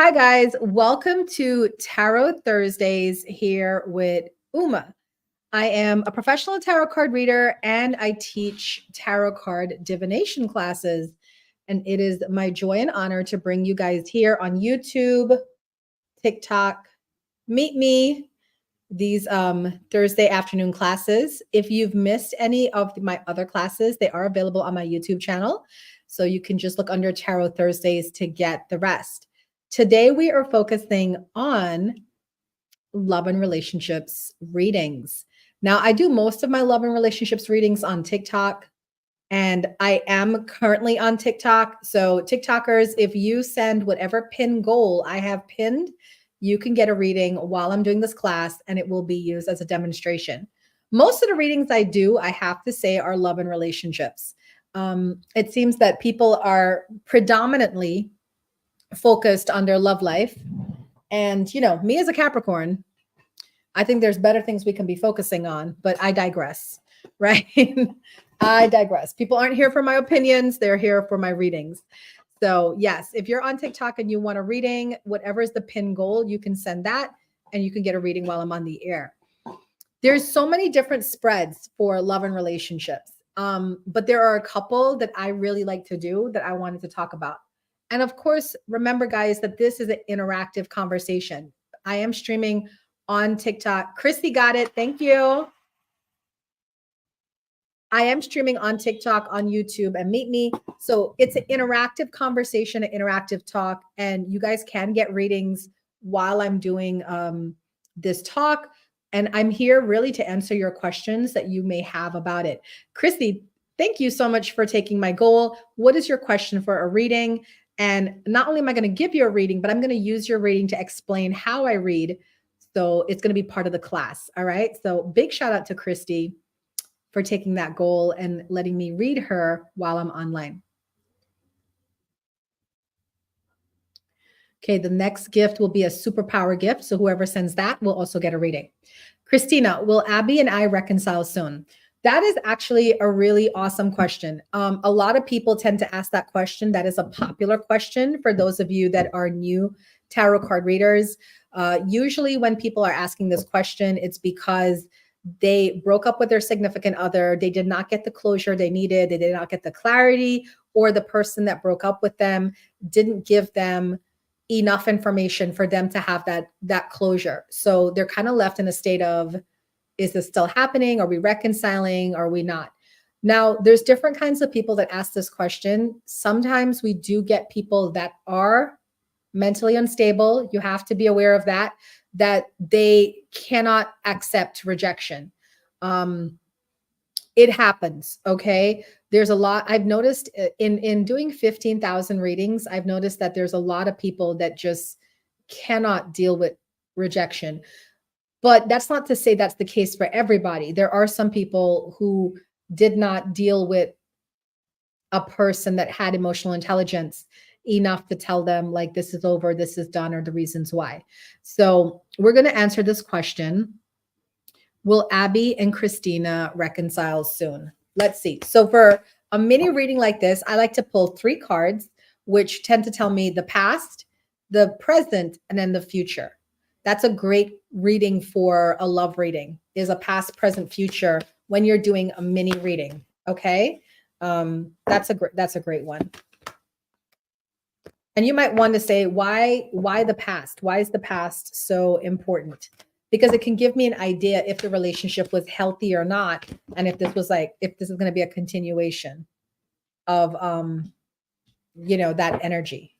Hi, guys. Welcome to Tarot Thursdays here with Uma. I am a professional tarot card reader and I teach tarot card divination classes. And it is my joy and honor to bring you guys here on YouTube, TikTok, Meet Me, these Thursday afternoon classes. If you've missed any of my other classes, they are available on my YouTube channel. So you can just look under Tarot Thursdays to get the rest. Today, we are focusing on love and relationships readings. Now, I do most of my love and relationships readings on TikTok, and I am currently on TikTok. So, TikTokers, if you send whatever pin goal I have pinned, you can get a reading while I'm doing this class, and it will be used as a demonstration. Most of the readings I do, I have to say, are love and relationships. It seems that people are predominantly focused on their love life. And, me as a Capricorn, I think there's better things we can be focusing on, but I digress, right? I digress. People aren't here for my opinions. They're here for my readings. So yes, if you're on TikTok and you want a reading, whatever is the pin goal, you can send that and you can get a reading while I'm on the air. There's so many different spreads for love and relationships. But there are a couple that I really like to do that I wanted to talk about. And of course, remember, guys, that this is an interactive conversation. I am streaming on TikTok. Christy got it. Thank you. I am streaming on TikTok, on YouTube, and Meet Me. So it's an interactive conversation, an interactive talk, and you guys can get readings while I'm doing this talk. And I'm here really to answer your questions that you may have about it. Christy, thank you so much for taking my goal. What is your question for a reading? And not only am I going to give you a reading, but I'm going to use your reading to explain how I read. So it's going to be part of the class. All right. So big shout out to Christy for taking that goal and letting me read her while I'm online. Okay. The next gift will be a superpower gift. So whoever sends that will also get a reading. Christina, will Abby and I reconcile soon? That is actually a really awesome question. A lot of people tend to ask that question. That is a popular question for those of you that are new tarot card readers. Usually when people are asking this question, it's because they broke up with their significant other. They did not get the closure they needed. They did not get the clarity, or the person that broke up with them didn't give them enough information for them to have that closure. So they're kind of left in a state of, is this still happening? Are we reconciling? Are we not? Now, there's different kinds of people that ask this question. Sometimes we do get people that are mentally unstable. You have to be aware of that they cannot accept rejection. It happens. Okay. There's a lot I've noticed in doing 15,000 readings. I've noticed that there's a lot of people that just cannot deal with rejection. But that's not to say that's the case for everybody. There are some people who did not deal with a person that had emotional intelligence enough to tell them, like, this is over, this is done, or the reasons why. So we're going to answer this question. Will Abby and Christina reconcile soon? Let's see. So for a mini reading like this, I like to pull 3 cards, which tend to tell me the past, the present, and then the future. That's a great reading for a love reading, is a past, present, future when you're doing a mini reading. Okay. That's a great one. And you might want to say, why the past? Why is the past so important? Because it can give me an idea if the relationship was healthy or not. And if this is going to be a continuation of, that energy.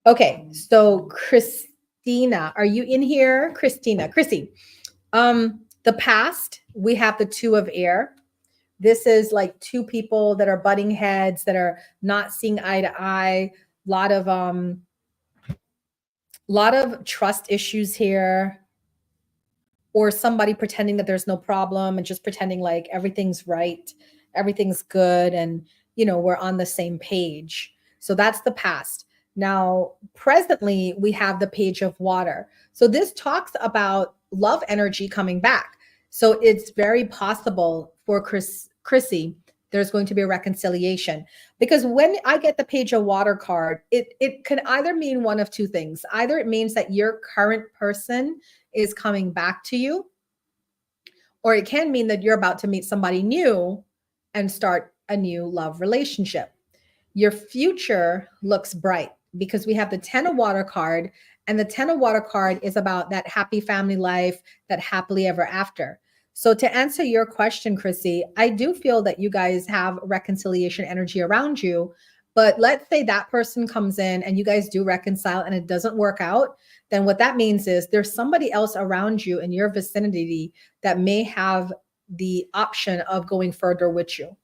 Okay. So Christina, are you in here? Chrissy, the past, we have the 2 of air. This is like 2 people that are butting heads, that are not seeing eye to eye. Lot of trust issues here, or somebody pretending that there's no problem and just pretending like everything's right, everything's good, and we're on the same page. So that's the past. Now, presently, we have the Page of Water. So this talks about love energy coming back. So it's very possible for Chrissy there's going to be a reconciliation. Because when I get the Page of Water card, it can either mean one of two things. Either it means that your current person is coming back to you, or it can mean that you're about to meet somebody new and start a new love relationship. Your future looks bright because we have the 10 of Water card, and the 10 of Water card is about that happy family life, that happily ever after. So to answer your question, Chrissy, I do feel that you guys have reconciliation energy around you. But let's say that person comes in and you guys do reconcile and it doesn't work out, then what that means is there's somebody else around you in your vicinity that may have the option of going further with you,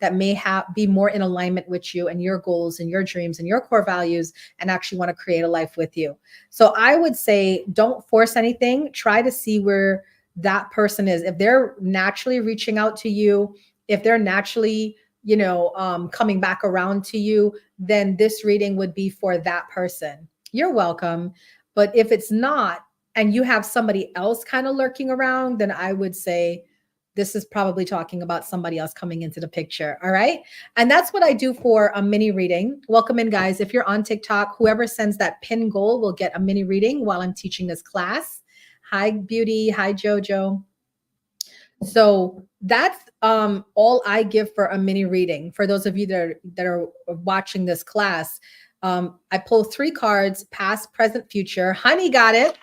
that may be more in alignment with you and your goals and your dreams and your core values, and actually want to create a life with you. So I would say don't force anything. Try to see where that person is. If they're naturally reaching out to you, if they're naturally, coming back around to you, then this reading would be for that person. You're welcome. But if it's not, and you have somebody else kind of lurking around, then I would say this is probably talking about somebody else coming into the picture. All right. And that's what I do for a mini reading. Welcome in, guys. If you're on TikTok, whoever sends that pin goal will get a mini reading while I'm teaching this class. Hi, Beauty. Hi, Jojo. So that's all I give for a mini reading. For those of you that are watching this class, I pull 3 cards, past, present, future. Honey got it.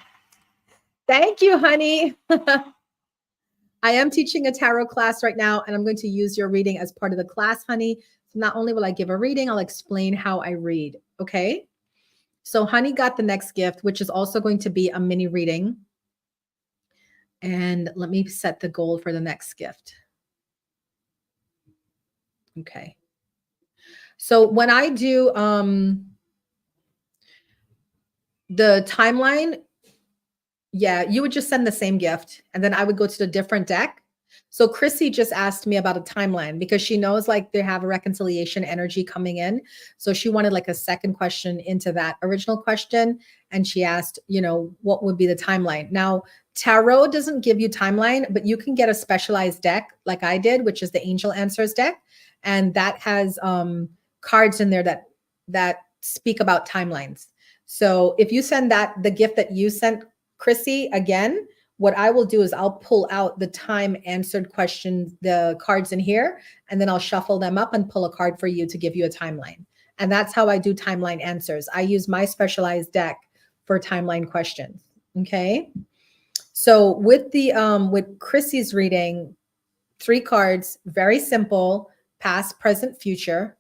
Thank you, honey. I am teaching a tarot class right now, and I'm going to use your reading as part of the class, honey. So not only will I give a reading, I'll explain how I read. Okay. So honey got the next gift, which is also going to be a mini reading. And let me set the goal for the next gift. Okay. So when I do the timeline, yeah, you would just send the same gift and then I would go to the different deck. So Chrissy just asked me about a timeline because she knows like they have a reconciliation energy coming in. So she wanted like a second question into that original question. And she asked, what would be the timeline? Now, tarot doesn't give you timeline, but you can get a specialized deck like I did, which is the Angel Answers deck. And that has cards in there that speak about timelines. So if you send the gift that you sent Chrissy, again, what I will do is I'll pull out the time answered questions, the cards in here, and then I'll shuffle them up and pull a card for you to give you a timeline. And that's how I do timeline answers. I use my specialized deck for timeline questions. Okay. So with with Chrissy's reading, 3 cards, very simple, past, present, future,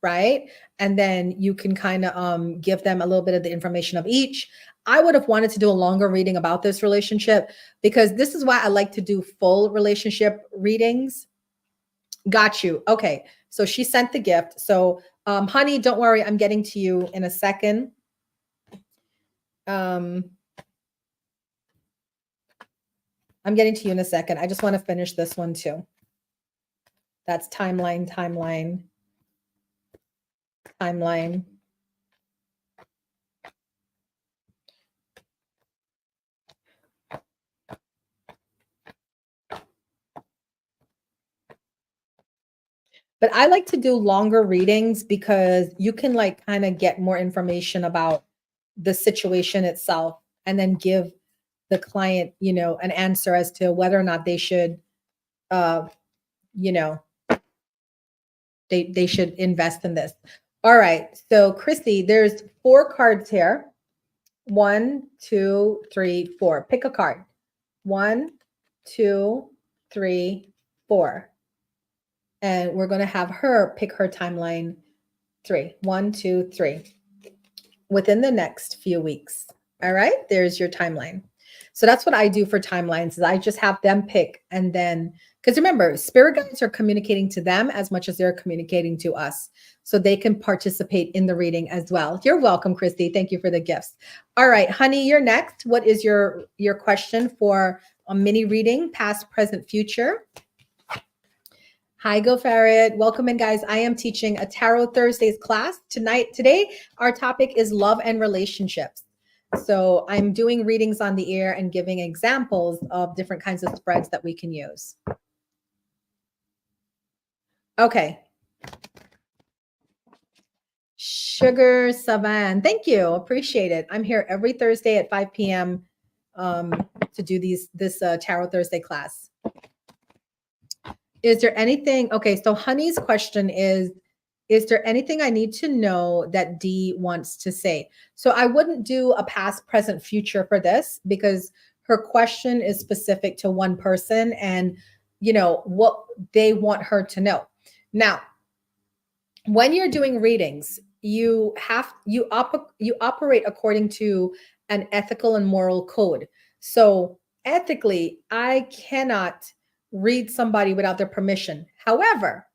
right? And then you can kind of give them a little bit of the information of each. I would have wanted to do a longer reading about this relationship because this is why I like to do full relationship readings. Got you. Okay. So she sent the gift. So honey, don't worry. I'm getting to you in a second. I'm getting to you in a second. I just want to finish this one too. That's timeline, timeline, timeline. But I like to do longer readings because you can like kind of get more information about the situation itself and then give the client, an answer as to whether or not they should, they should invest in this. All right. So Chrissy, there's 4 cards here. 1, 2, 3, 4. Pick a card. 1, 2, 3, 4. And we're going to have her pick her timeline 3. 1, 2, 3. Within the next few weeks. All right. There's your timeline. So that's what I do for timelines is I just have them pick. And then, because remember, spirit guides are communicating to them as much as they're communicating to us. So they can participate in the reading as well. You're welcome, Christy. Thank you for the gifts. All right, honey, you're next. What is your question for a mini reading, past, present, future? Hi, Go Farad. Welcome in, guys. I am teaching a Tarot Thursdays class today. Our topic is love and relationships. So I'm doing readings on the air and giving examples of different kinds of spreads that we can use. Okay. Sugar Savan. Thank you. Appreciate it. I'm here every Thursday at 5 p.m. To do this Tarot Thursday class. Is there anything? Okay, so Honey's question is there anything I need to know that Dee wants to say? So I wouldn't do a past, present, future for this because her question is specific to one person and what they want her to know. Now, when you're doing readings, you operate according to an ethical and moral code. So ethically, I cannot read somebody without their permission. However,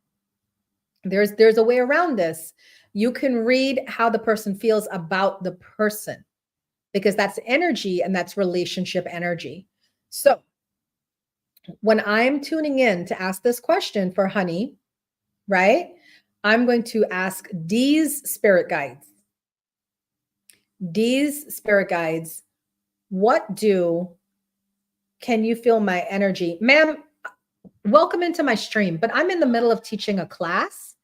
there's a way around this. You can read how the person feels about the person because that's energy and that's relationship energy. So when I'm tuning in to ask this question for Honey, right? I'm going to ask Dee's spirit guides. Dee's spirit guides, can you feel my energy? Ma'am, welcome into my stream, but I'm in the middle of teaching a class.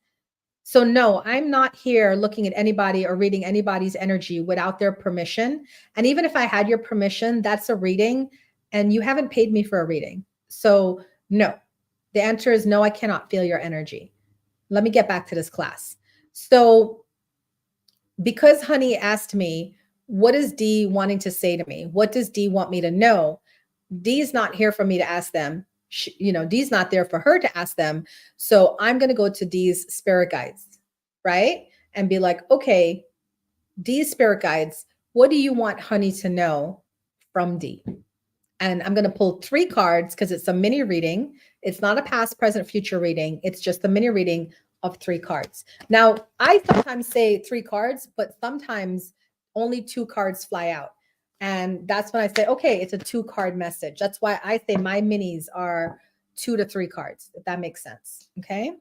So no, I'm not here looking at anybody or reading anybody's energy without their permission. And even if I had your permission, that's a reading and you haven't paid me for a reading. So no, the answer is no, I cannot feel your energy. Let me get back to this class. So because Honey asked me, what is Dee wanting to say to me? What does Dee want me to know? Dee's not here for me to ask them. Dee's not there for her to ask them. So I'm going to go to Dee's spirit guides, right? And be like, okay, Dee's spirit guides, what do you want Honey to know from Dee? And I'm going to pull 3 cards because it's a mini reading. It's not a past, present, future reading. It's just a mini reading of 3 cards. Now, I sometimes say 3 cards, but sometimes only 2 cards fly out. And that's when I say, okay, it's a 2-card message. That's why I say my minis are 2 to 3 cards, if that makes sense. Okay.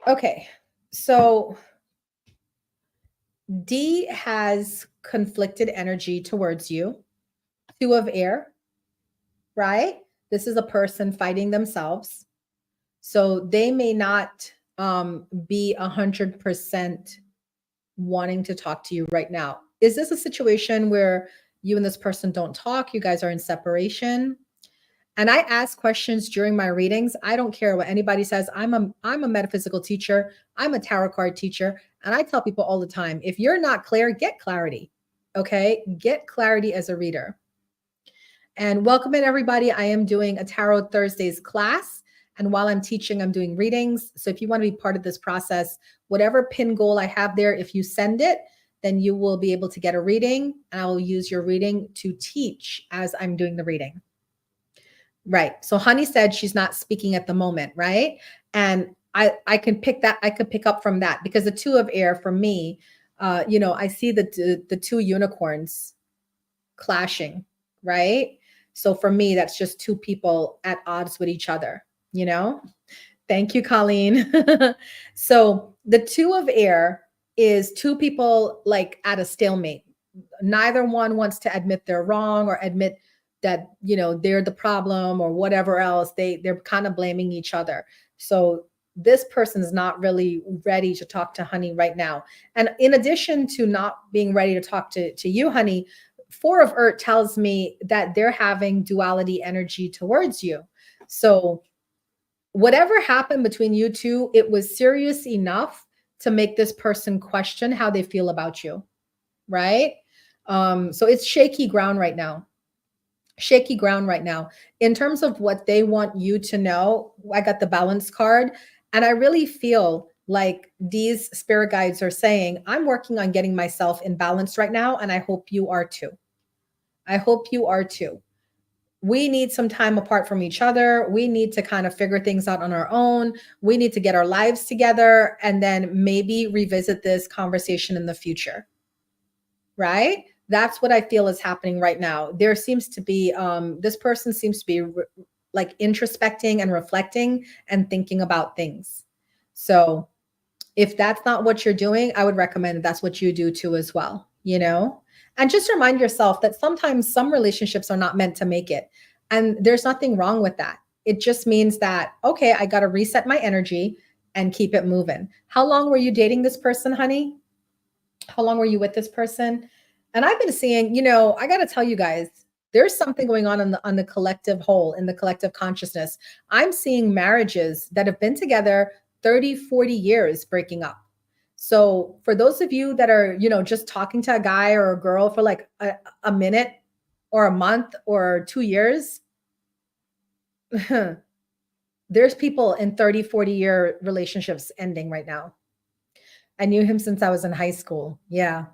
Okay. So Dee has conflicted energy towards you. 2 of air, right? This is a person fighting themselves. So they may not be 100% wanting to talk to you right now. Is this a situation where you and this person don't talk? You guys are in separation? And I ask questions during my readings. I don't care what anybody says. I'm a metaphysical teacher. I'm a tarot card teacher. And I tell people all the time, if you're not clear, get clarity. Okay? Get clarity as a reader. And welcome in, everybody. I am doing a Tarot Thursdays class. And while I'm teaching, I'm doing readings. So if you want to be part of this process, whatever pin goal I have there, if you send it, then you will be able to get a reading. And I will use your reading to teach as I'm doing the reading. Right. So Honey said she's not speaking at the moment, right? And I can pick that. I could pick up from that because the 2 of air for me, I see the 2 unicorns clashing, right? So for me, that's just 2 people at odds with each other, Thank you, Colleen. So the 2 of air is 2 people like at a stalemate. Neither one wants to admit they're wrong or admit that, they're the problem or whatever else. They're kind of blaming each other. So this person is not really ready to talk to Honey right now. And in addition to not being ready to talk to you, Honey, 4 of Earth tells me that they're having duality energy towards you. So whatever happened between you 2, it was serious enough to make this person question how they feel about you, right? So it's shaky ground right now. Shaky ground right now. In terms of what they want you to know, I got the balance card, and I really feel like these spirit guides are saying, I'm working on getting myself in balance right now, and I hope you are too. I hope you are too. We need some time apart from each other. We need to kind of figure things out on our own. We need to get our lives together and then maybe revisit this conversation in the future. Right? That's what I feel is happening right now. There seems to be, this person seems to be like introspecting and reflecting and thinking about things. So if that's not what you're doing, I would recommend that's what you do too as well, And And just remind yourself that sometimes some relationships are not meant to make it. And there's nothing wrong with that. It just means that, okay, I got to reset my energy and keep it moving. How long were you dating this person, honey? How long were you with this person? And I've been seeing, I got to tell you guys, there's something going on the collective whole, in the collective consciousness. I'm seeing marriages that have been together 30, 40 years breaking up. So for those of you that are, just talking to a guy or a girl for like a minute or a month or 2 years, there's people in 30, 40-year relationships ending right now. I knew him since I was in high school. Yeah.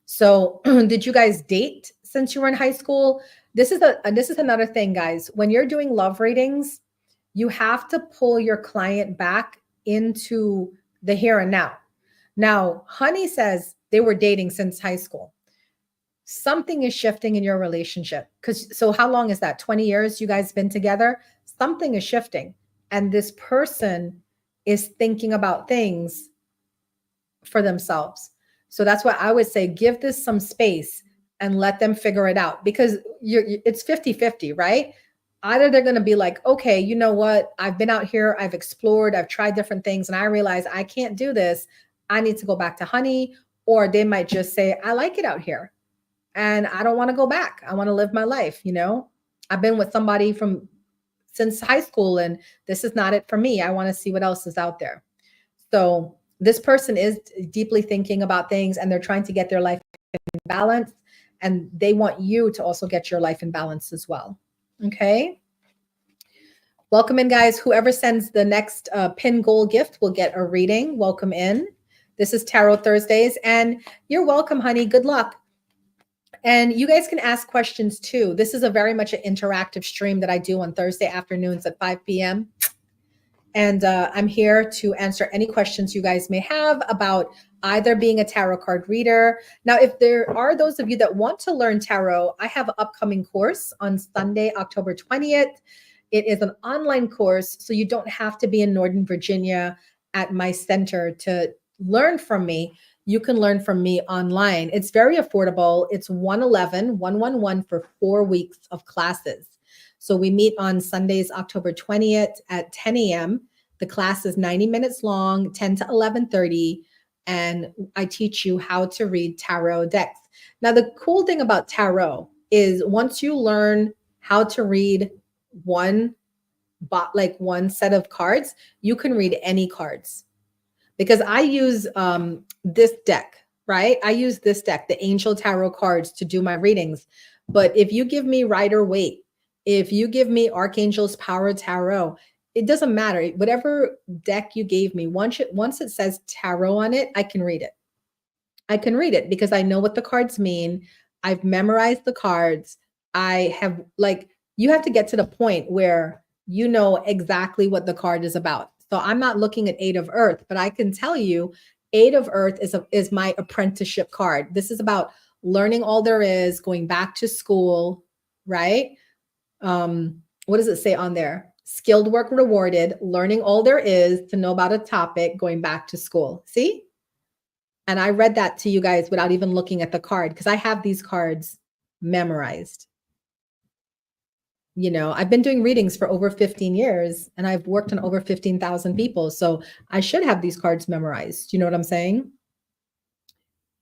So did you guys date since you were in high school? This is another thing, guys. When you're doing love readings, you have to pull your client back into the here and now. Now, Honey says they were dating since high school. Something is shifting in your relationship. So how long is that? 20 years you guys been together? Something is shifting. And this person is thinking about things for themselves. So that's why I would say give this some space and let them figure it out, because it's 50-50, right? Either they're going to be like, okay, you know what? I've been out here, I've explored, I've tried different things, and I realize I can't do this. I need to go back to Honey. Or they might just say, I like it out here and I don't want to go back. I want to live my life. I've been with somebody since high school and this is not it for me. I want to see what else is out there. So this person is deeply thinking about things and they're trying to get their life in balance, and they want you to also get your life in balance as well. Okay. Welcome in, guys. Whoever sends the next pin goal gift will get a reading. Welcome in. This is Tarot Thursdays, and you're welcome, honey. Good luck. And you guys can ask questions too. This is a very much an interactive stream that I do on Thursday afternoons at 5 p.m. And I'm here to answer any questions you guys may have about either being a tarot card reader. Now, if there are those of you that want to learn tarot, I have an upcoming course on Sunday, October 20th. It is an online course, so you don't have to be in Northern Virginia at my center to learn from me. You can learn from me online. It's very affordable. It's 111 for 4 weeks of classes. So we meet on Sundays, October 20th at 10 a.m. The class is 90 minutes long, 10 to 11:30, and I teach you how to read tarot decks. Now, the cool thing about tarot is once you learn how to read one set of cards, you can read any cards. Because I use this deck, right? I use this deck, the Angel Tarot cards, to do my readings. But if you give me Rider-Waite, if you give me Archangel's Power Tarot, it doesn't matter. Whatever deck you gave me, once it says tarot on it, I can read it. I can read it because I know what the cards mean. I've memorized the cards. You have to get to the point where you know exactly what the card is about. So I'm not looking at Eight of Earth, but I can tell you Eight of Earth is my apprenticeship card. This is about learning all there is, going back to school, right? What does it say on there? Skilled work rewarded, learning all there is to know about a topic, going back to school. See? And I read that to you guys without even looking at the card because I have these cards memorized. I've been doing readings for over 15 years and I've worked on over 15,000 people. So I should have these cards memorized. You know what I'm saying?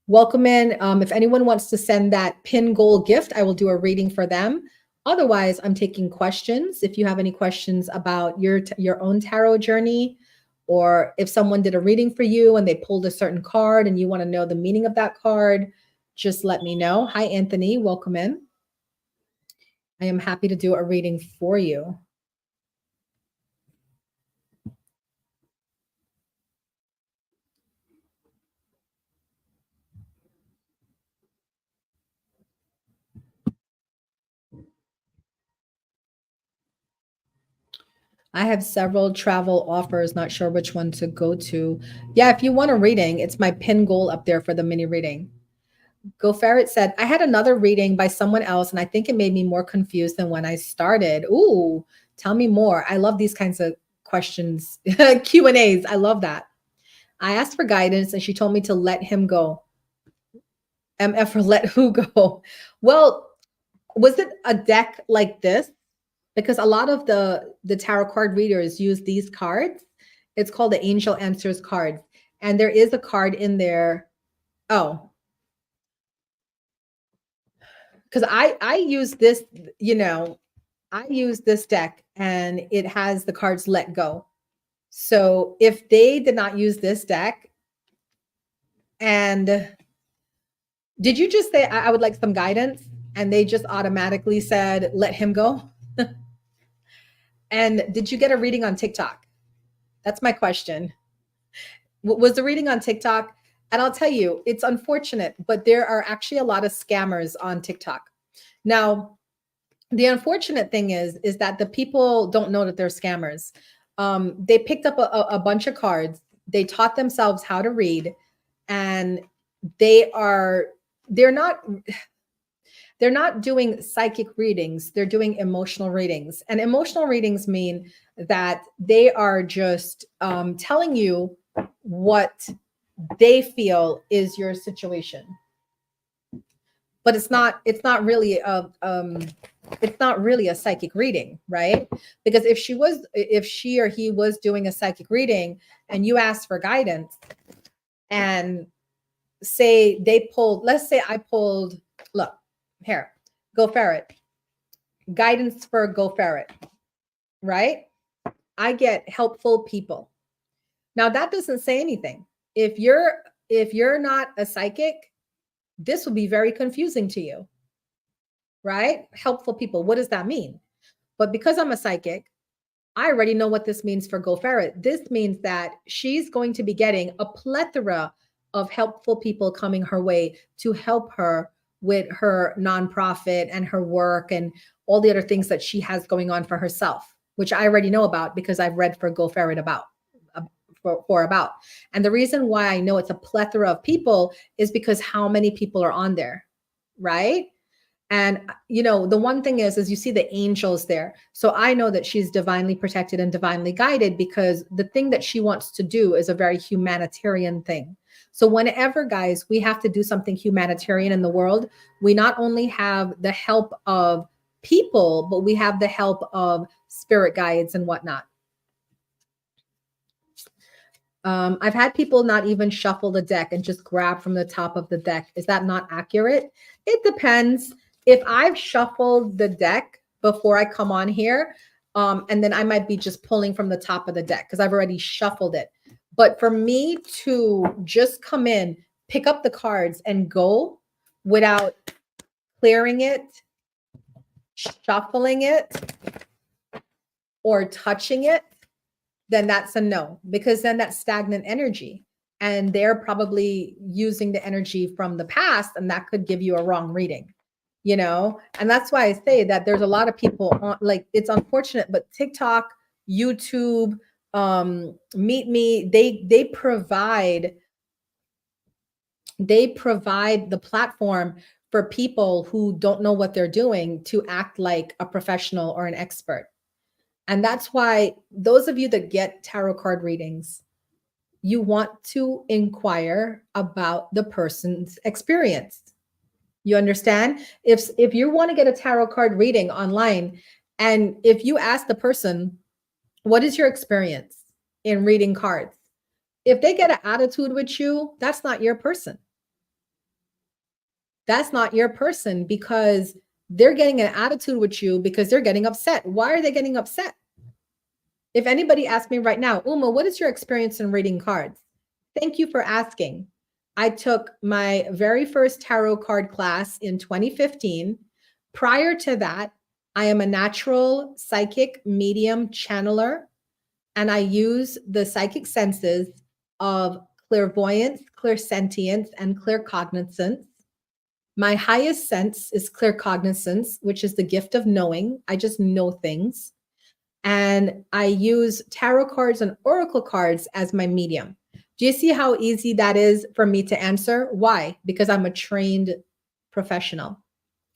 Welcome in. If anyone wants to send that pin goal gift, I will do a reading for them. Otherwise, I'm taking questions. If you have any questions about your own tarot journey, or if someone did a reading for you and they pulled a certain card and you want to know the meaning of that card, just let me know. Hi, Anthony. Welcome in. I am happy to do a reading for you. I have several travel offers, not sure which one to go to. Yeah, if you want a reading, it's my pin goal up there for the mini reading. Go Ferret said, I had another reading by someone else, and I think it made me more confused than when I started. Ooh, tell me more. I love these kinds of questions, Q&As. I love that. I asked for guidance, and she told me to let him go. MF for let who go? Well, was it a deck like this? Because a lot of the tarot card readers use these cards. It's called the Angel Answers cards. And there is a card in there. Oh, because I use this, you know, I use this deck and it has the cards let go. So if they did not use this deck, and did you just say I would like some guidance? And they just automatically said, let him go? And did you get a reading on TikTok? That's my question. Was the reading on TikTok? And I'll tell you, it's unfortunate, but there are actually a lot of scammers on TikTok. Now, the unfortunate thing is that the people don't know that they're scammers. They picked up a bunch of cards. They taught themselves how to read, and they're not they're not doing psychic readings. They're doing emotional readings, and emotional readings mean that they are just telling you what they feel is your situation, but it's not really a psychic reading, right? Because if she or he was doing a psychic reading and you asked for guidance, and say they pulled, let's say I pulled, look here, go ferret, guidance for go ferret, right? I get helpful people. Now that doesn't say anything. If you're not a psychic, this will be very confusing to you, right? Helpful people. What does that mean? But because I'm a psychic, I already know what this means for Go Ferret. This means that she's going to be getting a plethora of helpful people coming her way to help her with her nonprofit and her work and all the other things that she has going on for herself, which I already know about because I've read for Go Ferret about. And the reason why I know it's a plethora of people is because how many people are on there, right? And you know, the one thing is you see the angels there. So I know that she's divinely protected and divinely guided because the thing that she wants to do is a very humanitarian thing. So whenever, guys, we have to do something humanitarian in the world, we not only have the help of people, but we have the help of spirit guides and whatnot. I've had people not even shuffle the deck and just grab from the top of the deck. Is that not accurate? It depends. If I've shuffled the deck before I come on here, and then I might be just pulling from the top of the deck because I've already shuffled it. But for me to just come in, pick up the cards and go without clearing it, shuffling it, or touching it, then that's a no, because then that's stagnant energy. And they're probably using the energy from the past, and that could give you a wrong reading, you know? And that's why I say that there's a lot of people on, like, it's unfortunate, but TikTok, YouTube, Meet Me, they provide the platform for people who don't know what they're doing to act like a professional or an expert. And that's why those of you that get tarot card readings, you want to inquire about the person's experience. You understand? If you want to get a tarot card reading online, and if you ask the person, what is your experience in reading cards? If they get an attitude with you, that's not your person. That's not your person because they're getting an attitude with you because they're getting upset. Why are they getting upset? If anybody asked me right now, Uma, what is your experience in reading cards? Thank you for asking. I took my very first tarot card class in 2015. Prior to that, I am a natural psychic medium channeler, and I use the psychic senses of clairvoyance, clairsentience, and claircognizance. My highest sense is claircognizance, which is the gift of knowing. I just know things. And I use tarot cards and oracle cards as my medium. Do you see how easy that is for me to answer? Why? Because I'm a trained professional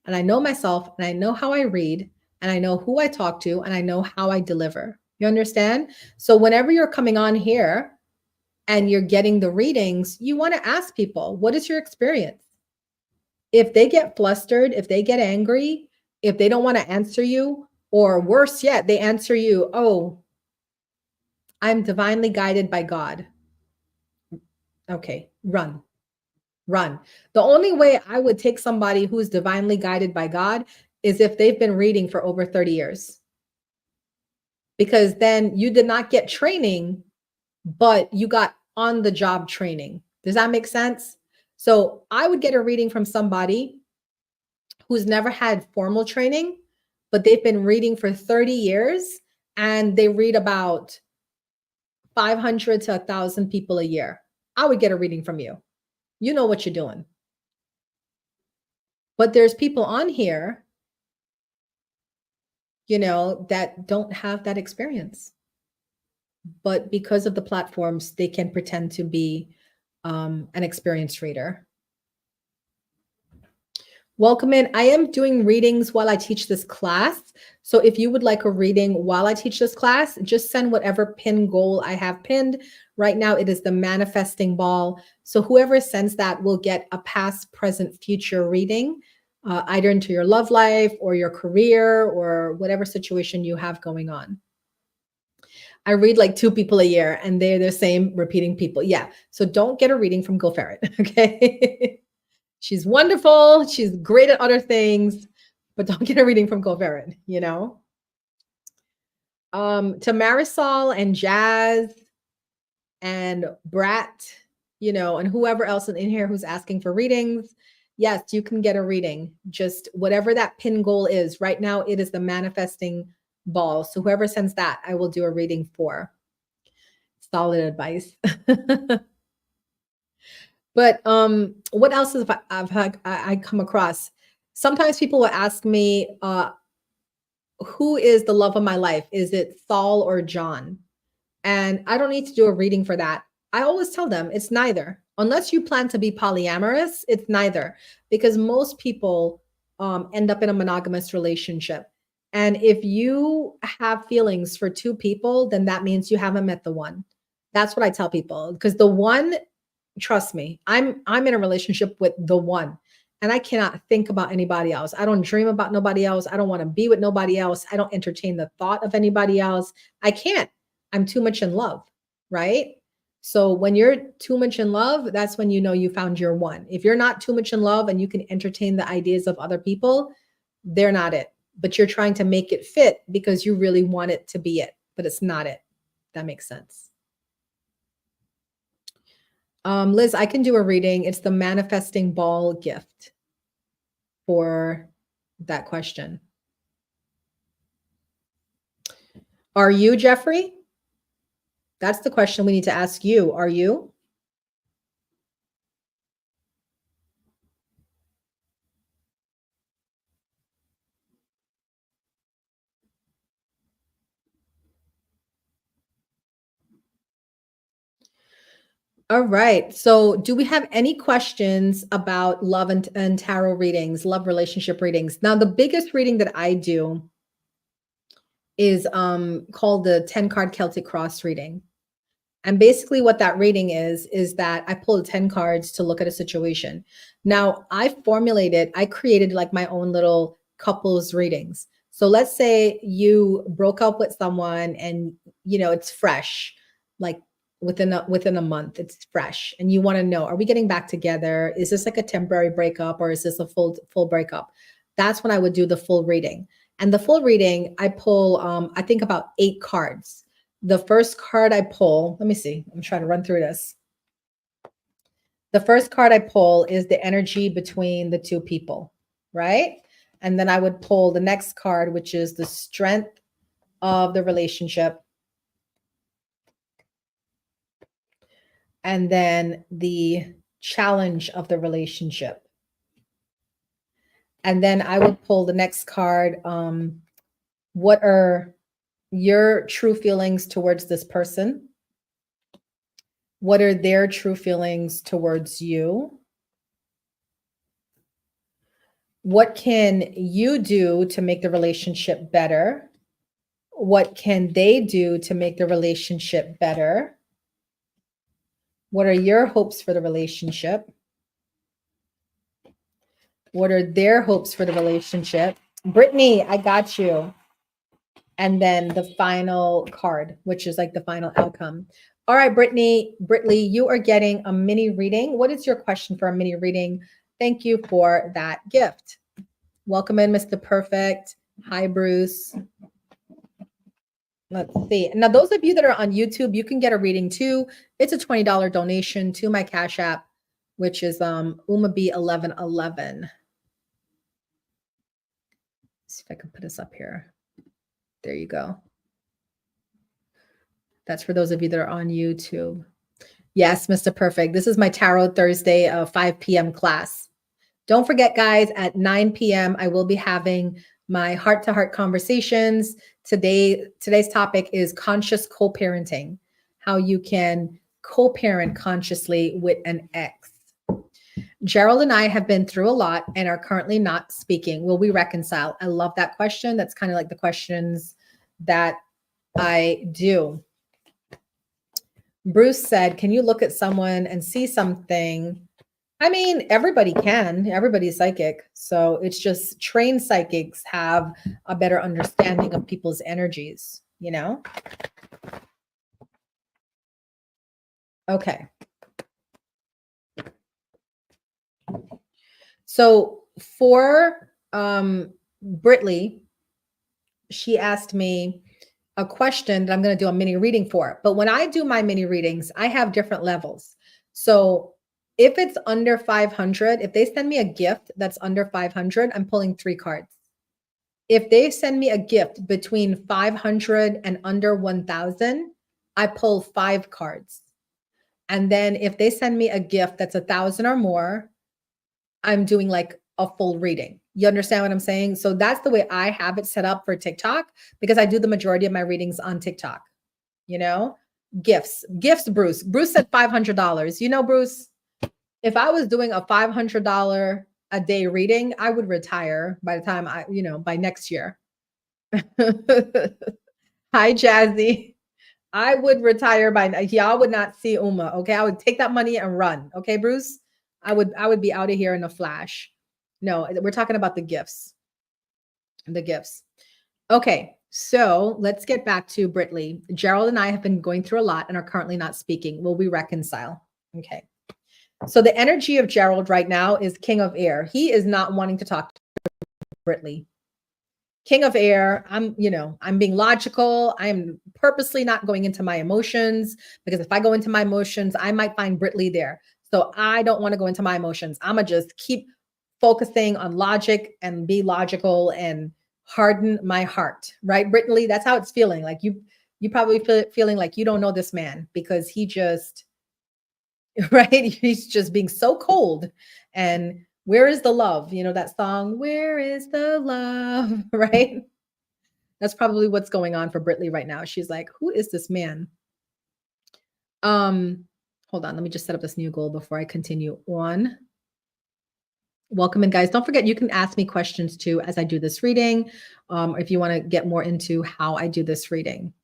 and I know myself and I know how I read and I know who I talk to and I know how I deliver. You understand? So whenever you're coming on here and you're getting the readings, you want to ask people, what is your experience? If they get flustered, if they get angry, if they don't want to answer you, or worse yet, they answer you, oh, I'm divinely guided by God. Okay, run, run. The only way I would take somebody who's divinely guided by God is if they've been reading for over 30 years. Because then you did not get training, but you got on the job training. Does that make sense? So I would get a reading from somebody who's never had formal training, but they've been reading for 30 years and they read about 500 to 1,000 people a year. I would get a reading from you. You know what you're doing. But there's people on here, that don't have that experience. But because of the platforms, they can pretend to be an experienced reader. Welcome in. I am doing readings while I teach this class. So if you would like a reading while I teach this class, just send whatever pin goal I have pinned. Right now, it is the manifesting ball. So whoever sends that will get a past, present, future reading, either into your love life or your career or whatever situation you have going on. I read like 2 people a year and they're the same repeating people. Yeah. So don't get a reading from Go Ferret. Okay. She's wonderful. She's great at other things, but don't get a reading from Go Ferret, To Marisol and Jazz and Brat, and whoever else in here who's asking for readings. Yes, you can get a reading. Just whatever that pin goal is. Right now, it is the manifesting ball. So whoever sends that, I will do a reading for. Solid advice. But what else have I come across? Sometimes people will ask me, who is the love of my life? Is it Saul or John? And I don't need to do a reading for that. I always tell them it's neither. Unless you plan to be polyamorous, it's neither. Because most people end up in a monogamous relationship. And if you have feelings for 2 people, then that means you haven't met the one. That's what I tell people. Because the one, trust me, I'm in a relationship with the one. And I cannot think about anybody else. I don't dream about nobody else. I don't want to be with nobody else. I don't entertain the thought of anybody else. I can't. I'm too much in love, right? So when you're too much in love, that's when you know you found your one. If you're not too much in love and you can entertain the ideas of other people, they're not it. But you're trying to make it fit because you really want it to be it, but it's not it. That makes sense. Liz, I can do a reading. It's the manifesting ball gift for that question. Are you, Jeffrey? That's the question we need to ask you. Are you? All right. So, do we have any questions about love and tarot readings, love relationship readings? Now, the biggest reading that I do is called the 10 card Celtic cross reading. And basically what that reading is that I pull 10 cards to look at a situation. Now, I created like my own little couples readings. So let's say you broke up with someone and it's fresh, like within a month, it's fresh. And you want to know, are we getting back together? Is this like a temporary breakup or is this a full breakup? That's when I would do the full reading. And the full reading, I pull I think about 8 cards. The first card I pull, let me see, I'm trying to run through this. The first card I pull is the energy between the 2 people, right? And then I would pull the next card, which is the strength of the relationship. And then the challenge of the relationship. And then I would pull the next card. What are your true feelings towards this person? What are their true feelings towards you? What can you do to make the relationship better? What can they do to make the relationship better? What are your hopes for the relationship? What are their hopes for the relationship? Brittany, I got you. And then the final card, which is like the final outcome. All right, Brittany, you are getting a mini reading. What is your question for a mini reading? Thank you for that gift. Welcome in, Mr. Perfect. Hi, Bruce. Let's see. Now, those of you that are on YouTube, you can get a reading too. It's a $20 donation to my Cash App, which is UmaB1111. See if I can put this up here. There you go. That's for those of you that are on YouTube. Yes, Mr. Perfect. This is my Tarot Thursday 5 p.m. class. Don't forget, guys, at 9 p.m., I will be having my heart-to-heart conversations. Today's topic is conscious co-parenting, how you can co-parent consciously with an ex. Gerald and I have been through a lot and are currently not speaking. Will we reconcile? I love that question. That's kind of like the questions that I do. Bruce said, can you look at someone and see something? I mean, everybody can. Everybody's psychic. So it's just trained psychics have a better understanding of people's energies, you know? Okay. So for Britley, she asked me a question that I'm going to do a mini reading for. But when I do my mini readings, I have different levels. So if it's under 500, if they send me a gift that's under 500, I'm pulling 3 cards. If they send me a gift between 500 and under 1,000, I pull 5 cards. And then if they send me a gift that's 1,000 or more, I'm doing like a full reading. You understand what I'm saying? So that's the way I have it set up for TikTok, because I do the majority of my readings on TikTok. You know, gifts, Bruce. Bruce said $500. You know, Bruce, if I was doing a $500 a day reading, I would retire by the time by next year. Hi, Jazzy. I would retire y'all would not see Uma. Okay. I would take that money and run. Okay, Bruce. I would be out of here in a flash. No, we're talking about the gifts. The gifts. Okay, so let's get back to Britley. Gerald and I have been going through a lot and are currently not speaking. Will we reconcile? Okay. So the energy of Gerald right now is King of Air. He is not wanting to talk to Britley. King of Air, I'm being logical. I'm purposely not going into my emotions, because if I go into my emotions, I might find Britley there. So I don't want to go into my emotions. I'm going to just keep focusing on logic and be logical and harden my heart, right? Brittany, that's how it's feeling. Like you probably feeling like you don't know this man, because he just, right? He's just being so cold. And where is the love? You know, that song, where is the love, right? That's probably what's going on for Britley right now. She's like, who is this man? Hold on, let me just set up this new goal before I continue on. Welcome in, guys. Don't forget, you can ask me questions too as I do this reading, if you want to get more into how I do this reading.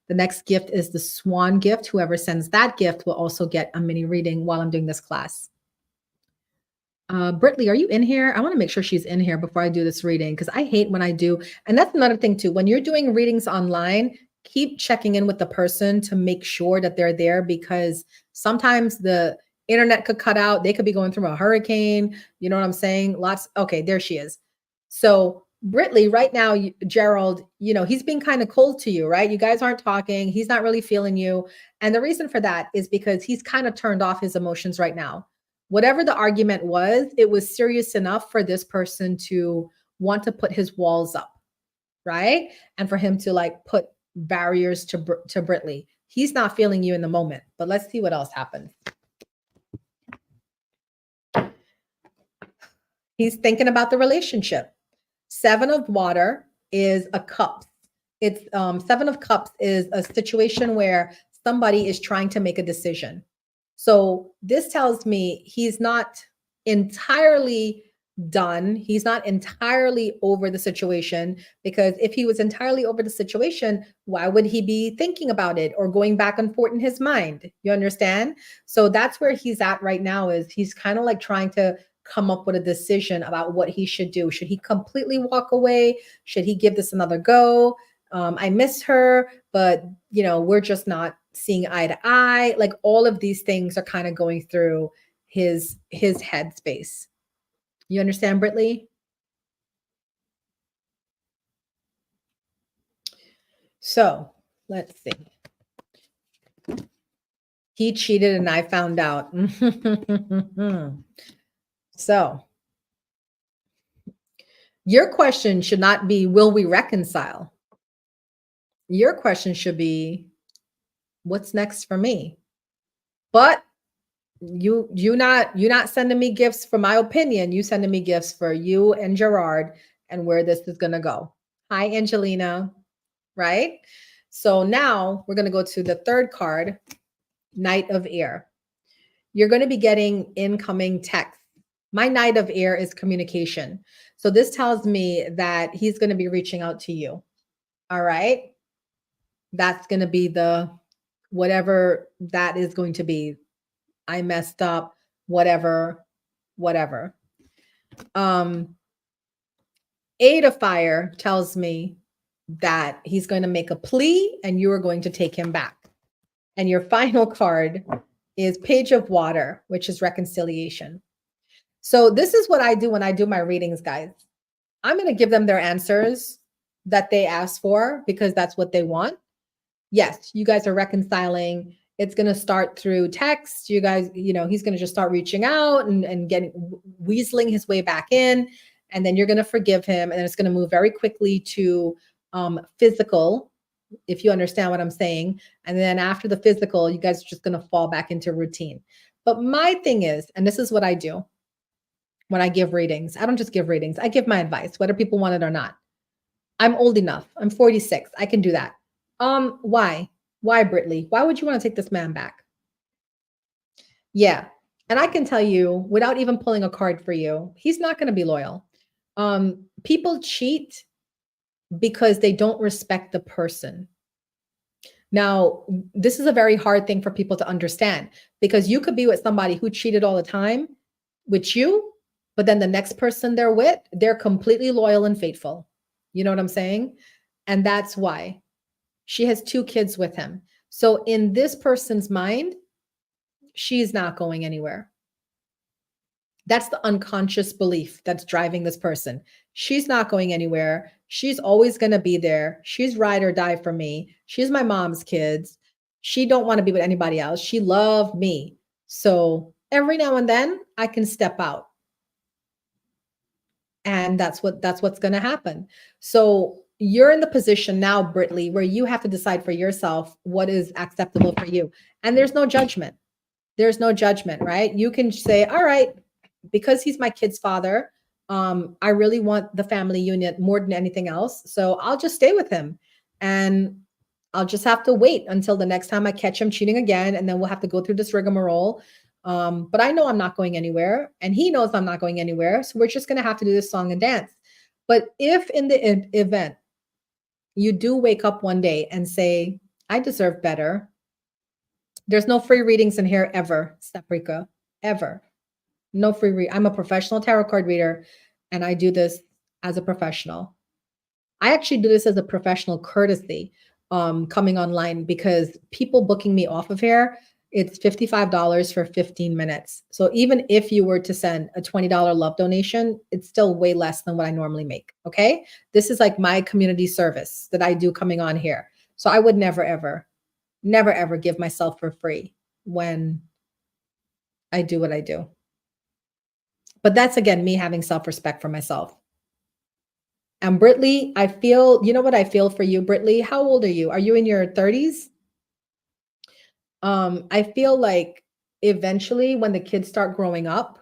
The next gift is the Swan gift. Whoever sends that gift will also get a mini reading while I'm doing this class. Britley, are you in here? I want to make sure she's in here before I do this reading, because I hate when I do. And that's another thing too. When you're doing readings online, keep checking in with the person to make sure that they're there, because sometimes the internet could cut out. They could be going through a hurricane. You know what I'm saying? Okay, there she is. So Britley, right now, Gerald, he's being kind of cold to you, right? You guys aren't talking. He's not really feeling you. And the reason for that is because he's kind of turned off his emotions right now. Whatever the argument was, it was serious enough for this person to want to put his walls up, right? And for him to like put barriers to Britley. He's not feeling you in the moment, but let's see what else happens. He's thinking about the relationship. 7 of Water is a cup. It's 7 of Cups is a situation where somebody is trying to make a decision. So this tells me he's not entirely done. He's not entirely over the situation, because if he was entirely over the situation, why would he be thinking about it or going back and forth in his mind? You understand? So that's where he's at right now, is he's kind of like trying to come up with a decision about what he should do. Should he completely walk away? Should he give this another go? I miss her, but we're just not seeing eye to eye. Like all of these things are kind of going through his headspace. You understand, Britley? So let's see. He cheated and I found out. So your question should not be, will we reconcile? Your question should be, what's next for me? But you're not sending me gifts for my opinion. You sending me gifts for you and Gerard and where this is going to go. Hi, Angelina. Right? So now we're going to go to the third card, Knight of Air. You're going to be getting incoming text. My Knight of Air is communication. So this tells me that he's going to be reaching out to you. All right? That's going to be the whatever that is going to be. I messed up, whatever. Eight of Fire tells me that he's going to make a plea and you are going to take him back. And your final card is Page of Water, which is reconciliation. So this is what I do when I do my readings, guys. I'm going to give them their answers that they asked for because that's what they want. Yes, you guys are reconciling. It's going to start through text. You guys, he's going to just start reaching out and weaseling his way back in. And then you're going to forgive him. And it's going to move very quickly to physical, if you understand what I'm saying. And then after the physical, you guys are just going to fall back into routine. But my thing is, and this is what I do when I give readings. I don't just give readings. I give my advice, whether people want it or not. I'm old enough. I'm 46. I can do that. Why? Why, Britley? Why would you want to take this man back? Yeah. And I can tell you, without even pulling a card for you, he's not going to be loyal. People cheat because they don't respect the person. Now, this is a very hard thing for people to understand because you could be with somebody who cheated all the time with you, but then the next person they're with, they're completely loyal and faithful. You know what I'm saying? And that's why. She has 2 kids with him. So in this person's mind, she's not going anywhere. That's the unconscious belief that's driving this person. She's not going anywhere. She's always going to be there. She's ride or die for me. She's my mom's kids. She don't want to be with anybody else. She loved me. So every now and then I can step out. And that's what's going to happen. So you're in the position now, Britley, where you have to decide for yourself what is acceptable for you. And there's no judgment. There's no judgment, right? You can say, all right, because he's my kid's father, I really want the family unit more than anything else. So I'll just stay with him. And I'll just have to wait until the next time I catch him cheating again. And then we'll have to go through this rigmarole. But I know I'm not going anywhere. And he knows I'm not going anywhere. So we're just going to have to do this song and dance. But if in the event you do wake up one day and say, I deserve better. There's no free readings in here ever, Saprika, ever. No free read. I'm a professional tarot card reader and I do this as a professional. I actually do this as a professional courtesy coming online because people booking me off of here, it's $55 for 15 minutes. So even if you were to send a $20 love donation, it's still way less than what I normally make. Okay. This is like my community service that I do coming on here. So I would never, ever give myself for free when I do what I do. But that's, again, me having self-respect for myself. And Britley, I feel, you know what I feel for you, Britley? How old are you? Are you in your 30s? I feel like eventually when the kids start growing up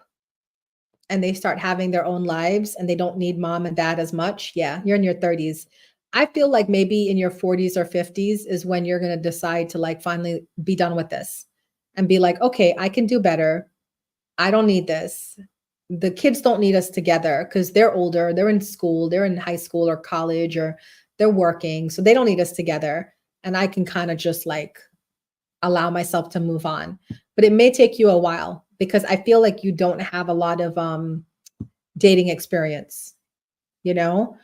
and they start having their own lives and they don't need mom and dad as much. Yeah, you're in your 30s. I feel like maybe in your 40s or 50s is when you're going to decide to like finally be done with this and be like, okay, I can do better. I don't need this. The kids don't need us together because they're older. They're in school. They're in high school or college or they're working. So they don't need us together. And I can kind of just like allow myself to move on. But it may take you a while. because I feel like you don't have a lot of dating experience, you know?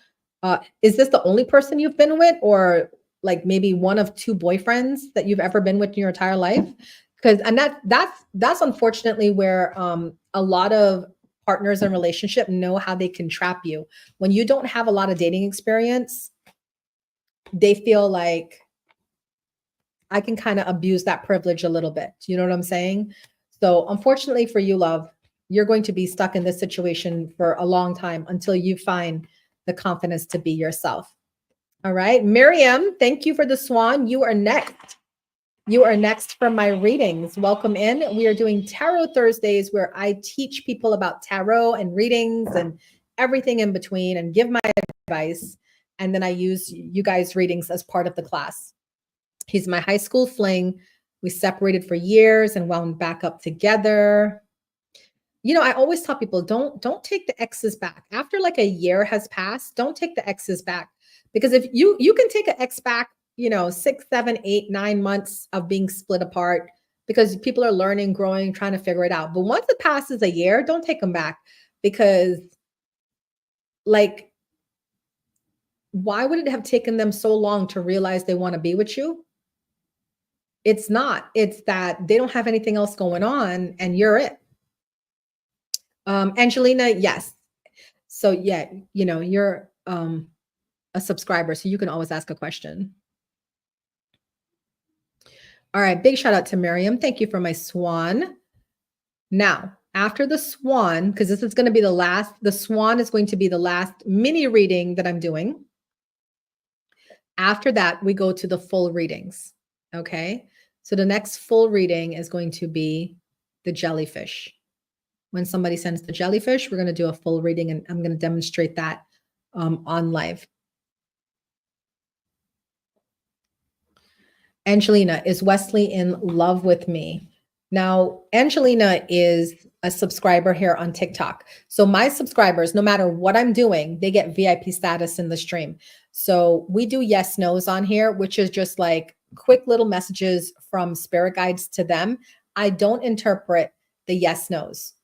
Is this the only person you've been with, or like maybe one of two boyfriends that you've ever been with in your entire life? Because and that's unfortunately where a lot of partners in relationship know how they can trap you. When you don't have a lot of dating experience, they feel like I can kind of abuse that privilege a little bit. You know what I'm saying? So unfortunately for you, love, you're going to be stuck in this situation for a long time until you find the confidence to be yourself. All right. Miriam, thank you for the swan. You are next. You are next for my readings. Welcome in. We are doing Tarot Thursdays where I teach people about tarot and readings and everything in between and give my advice. And then I use you guys' readings as part of the class. He's my high school fling. We separated for years and wound back up together. You know, I always tell people don't take the exes back. After like a year has passed, don't take the exes back. Because if you can take an ex back, you know, 6, 7, 8, 9 months of being split apart because people are learning, growing, trying to figure it out. But once it passes a year, don't take them back, because like, why would it have taken them so long to realize they want to be with you? It's not. It's that they don't have anything else going on and you're it. Angelina, yes. So yeah, you know, you're a subscriber, so you can always ask a question. All right, big shout out to Miriam. Thank you for my swan. Now, after the swan, because this is going to be the swan is going to be the last mini reading that I'm doing. After that, we go to the full readings. Okay. So the next full reading is going to be the jellyfish. When somebody sends the jellyfish, we're going to do a full reading, and I'm going to demonstrate that on live. Angelina, is Wesley in love with me? Now, Angelina is a subscriber here on TikTok. So my subscribers, no matter what I'm doing, they get VIP status in the stream. So we do yes, no's on here, which is just like quick little messages from spirit guides to them. I don't interpret the yes, no's.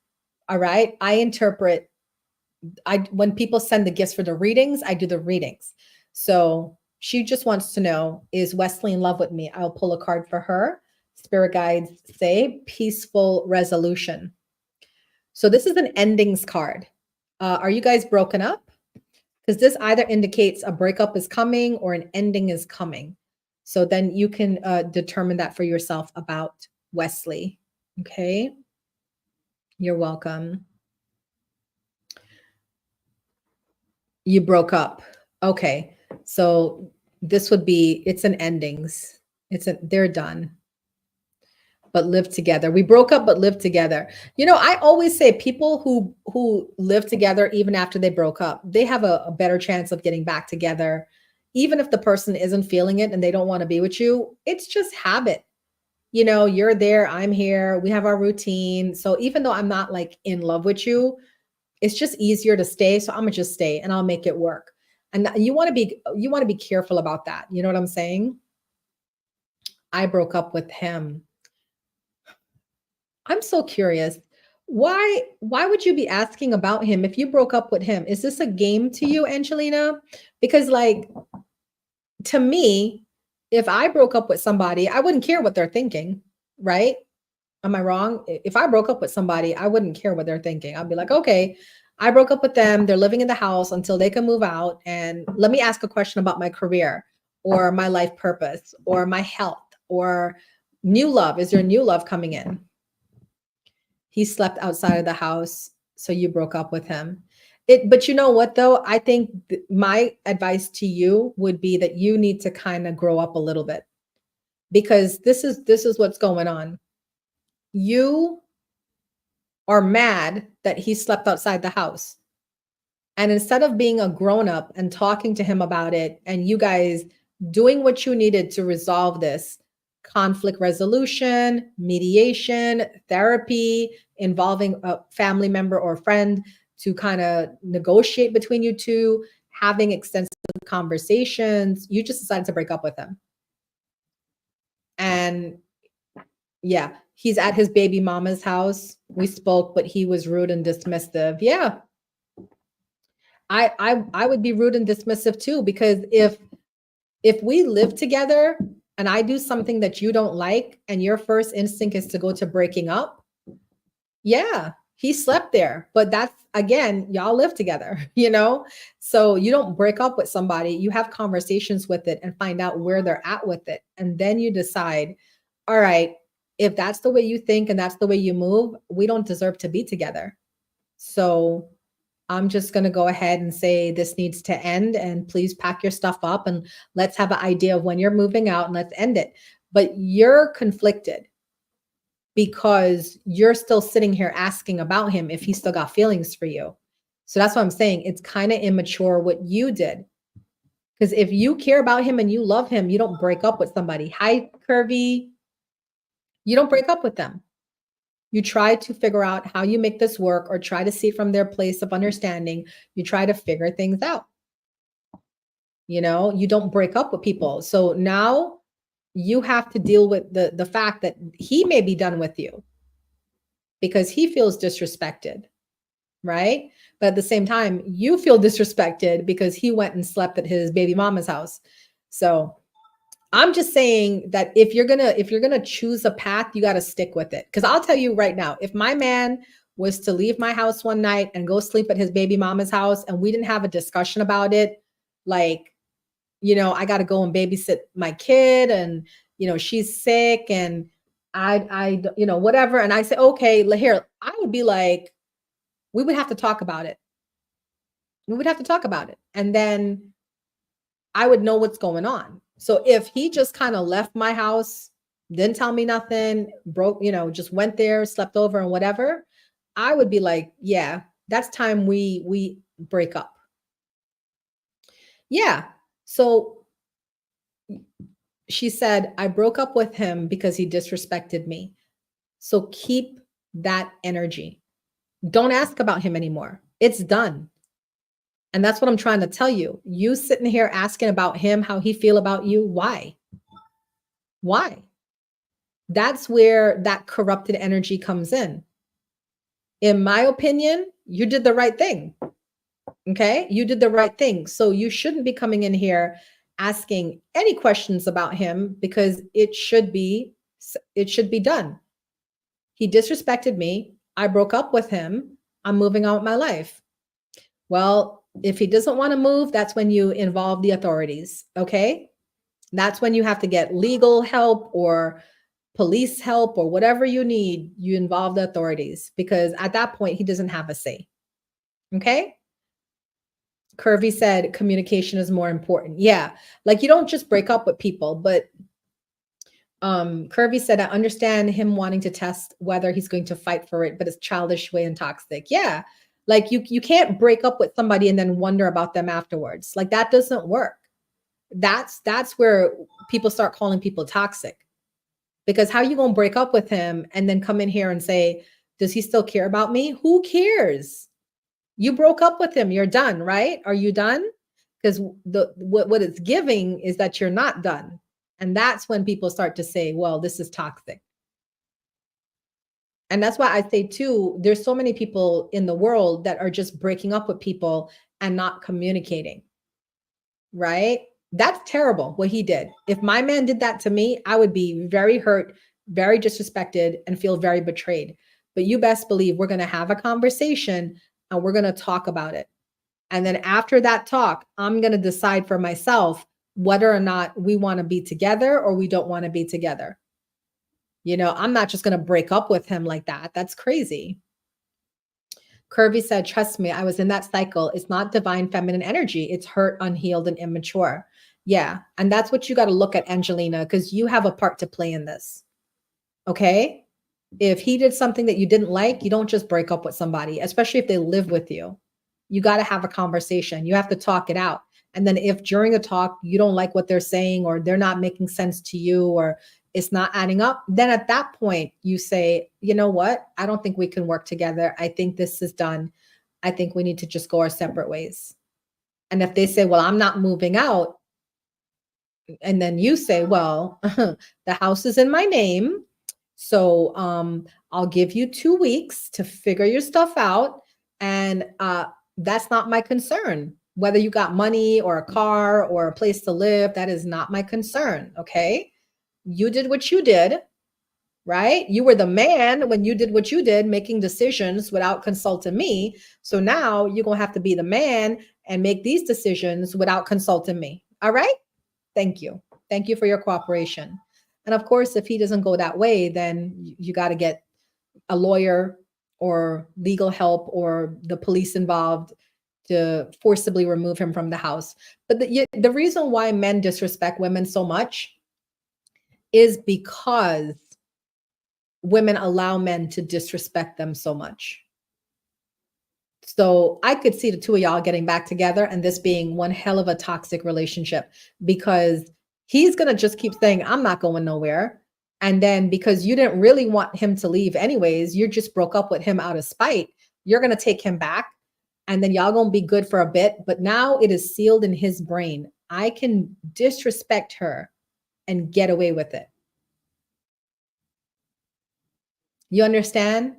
All right. I interpret, when people send the gifts for the readings, I do the readings. So she just wants to know, is Wesley in love with me? I'll pull a card for her. Spirit guides say peaceful resolution. So this is an endings card. Are you guys broken up? Because this either indicates a breakup is coming or an ending is coming. So then you can determine that for yourself about Wesley. Okay. You're welcome. You broke up. Okay. So this would be, it's an endings. They're done. But live together. We broke up, but live together. You know, I always say people who live together even after they broke up, they have a better chance of getting back together. Even if the person isn't feeling it and they don't want to be with you, it's just habit. You know, you're there, I'm here, we have our routine. So even though I'm not like in love with you, it's just easier to stay. So I'm gonna just stay and I'll make it work. And you want to be careful about that. You know what I'm saying? I broke up with him. I'm so curious. Why would you be asking about him if you broke up with him? Is this a game to you, Angelina? Because like, to me, if I broke up with somebody, I wouldn't care what they're thinking, right? Am I wrong? If I broke up with somebody, I wouldn't care what they're thinking. I'd be like, okay, I broke up with them. They're living in the house until they can move out. And let me ask a question about my career or my life purpose or my health or new love. Is there new love coming in? He slept outside of the house, so you broke up with him. But you know what though? I think my advice to you would be that you need to kind of grow up a little bit, because this is what's going on. You are mad that he slept outside the house. And instead of being a grown up and talking to him about it and you guys doing what you needed to resolve this, conflict resolution, mediation, therapy, involving a family member or friend to kind of negotiate between you two, having extensive conversations, you just decided to break up with him. And Yeah. He's at his baby mama's house. We spoke, but he was rude and dismissive. Yeah. I would be rude and dismissive too, because if we live together and I do something that you don't like and your first instinct is to go to breaking up, yeah, he slept there. But that's again, y'all live together, you know? So you don't break up with somebody, you have conversations with it and find out where they're at with it. And then you decide, all right, if that's the way you think and that's the way you move, we don't deserve to be together. So I'm just going to go ahead and say this needs to end and please pack your stuff up and let's have an idea of when you're moving out and let's end it. But you're conflicted because you're still sitting here asking about him if he still got feelings for you. So that's what I'm saying. It's kind of immature what you did. Because if you care about him and you love him, you don't break up with somebody. Hi, Curvy. You don't break up with them. You try to figure out how you make this work or try to see from their place of understanding. You try to figure things out. You know, you don't break up with people. So now you have to deal with the fact that he may be done with you because he feels disrespected, right? But at the same time, you feel disrespected because he went and slept at his baby mama's house. So I'm just saying that if you're gonna choose a path, you got to stick with it. Because I'll tell you right now, if my man was to leave my house one night and go sleep at his baby mama's house, and we didn't have a discussion about it, like, you know, I got to go and babysit my kid, and you know, she's sick, and you know, whatever, and I say, okay, here, I would be like, we would have to talk about it. We would have to talk about it, and then I would know what's going on. So if he just kind of left my house, didn't tell me nothing, broke, you know, just went there, slept over and whatever, I would be like, yeah, that's time we break up. Yeah. So she said, I broke up with him because he disrespected me. So keep that energy. Don't ask about him anymore. It's done. And that's what I'm trying to tell you. You sitting here asking about him, how he feel about you. Why? Why? That's where that corrupted energy comes in. In my opinion, you did the right thing. Okay? You did the right thing. So you shouldn't be coming in here asking any questions about him because it should be done. He disrespected me. I broke up with him. I'm moving on with my life. Well, if he doesn't want to move, that's when you involve the authorities. Okay? That's when you have to get legal help or police help or whatever you need. You involve the authorities because at that point, he doesn't have a say. Okay? Curvy said communication is more important. Yeah. Like you don't just break up with people, but Curvy said, I understand him wanting to test whether he's going to fight for it, but it's childish way and toxic. Yeah. Like you can't break up with somebody and then wonder about them afterwards. Like that doesn't work. That's where people start calling people toxic. Because how you going to break up with him and then come in here and say, does he still care about me? Who cares? You broke up with him. You're done, right? Are you done? Because what it's giving is that you're not done. And that's when people start to say, well, this is toxic. And that's why I say too, there's so many people in the world that are just breaking up with people and not communicating. Right? That's terrible what he did. If my man did that to me, I would be very hurt, very disrespected, and feel very betrayed. But you best believe we're going to have a conversation and we're going to talk about it. And then after that talk, I'm going to decide for myself whether or not we want to be together or we don't want to be together. You know, I'm not just going to break up with him like that. That's crazy. Curvy said, trust me, I was in that cycle. It's not divine feminine energy. It's hurt, unhealed, and immature. Yeah. And that's what you got to look at, Angelina, because you have a part to play in this. Okay. If he did something that you didn't like, you don't just break up with somebody, especially if they live with you. You got to have a conversation. You have to talk it out. And then if during a talk you don't like what they're saying or they're not making sense to you or it's not adding up, then at that point you say, you know what? I don't think we can work together. I think this is done. I think we need to just go our separate ways. And if they say, well, I'm not moving out, and then you say, well, the house is in my name So I'll give you 2 weeks to figure your stuff out. And that's not my concern. Whether you got money or a car or a place to live, that is not my concern. Okay. You did what you did, right? You were the man when you did what you did, making decisions without consulting me. So now you're going to have to be the man and make these decisions without consulting me. All right. Thank you. Thank you for your cooperation. And of course, if he doesn't go that way, then you got to get a lawyer or legal help or the police involved to forcibly remove him from the house. But the reason why men disrespect women so much is because women allow men to disrespect them so much. So I could see the two of y'all getting back together and this being one hell of a toxic relationship, because he's going to just keep saying, I'm not going nowhere. And then because you didn't really want him to leave anyways, you just broke up with him out of spite. You're going to take him back and then y'all going to be good for a bit. But now it is sealed in his brain. I can disrespect her and get away with it. You understand?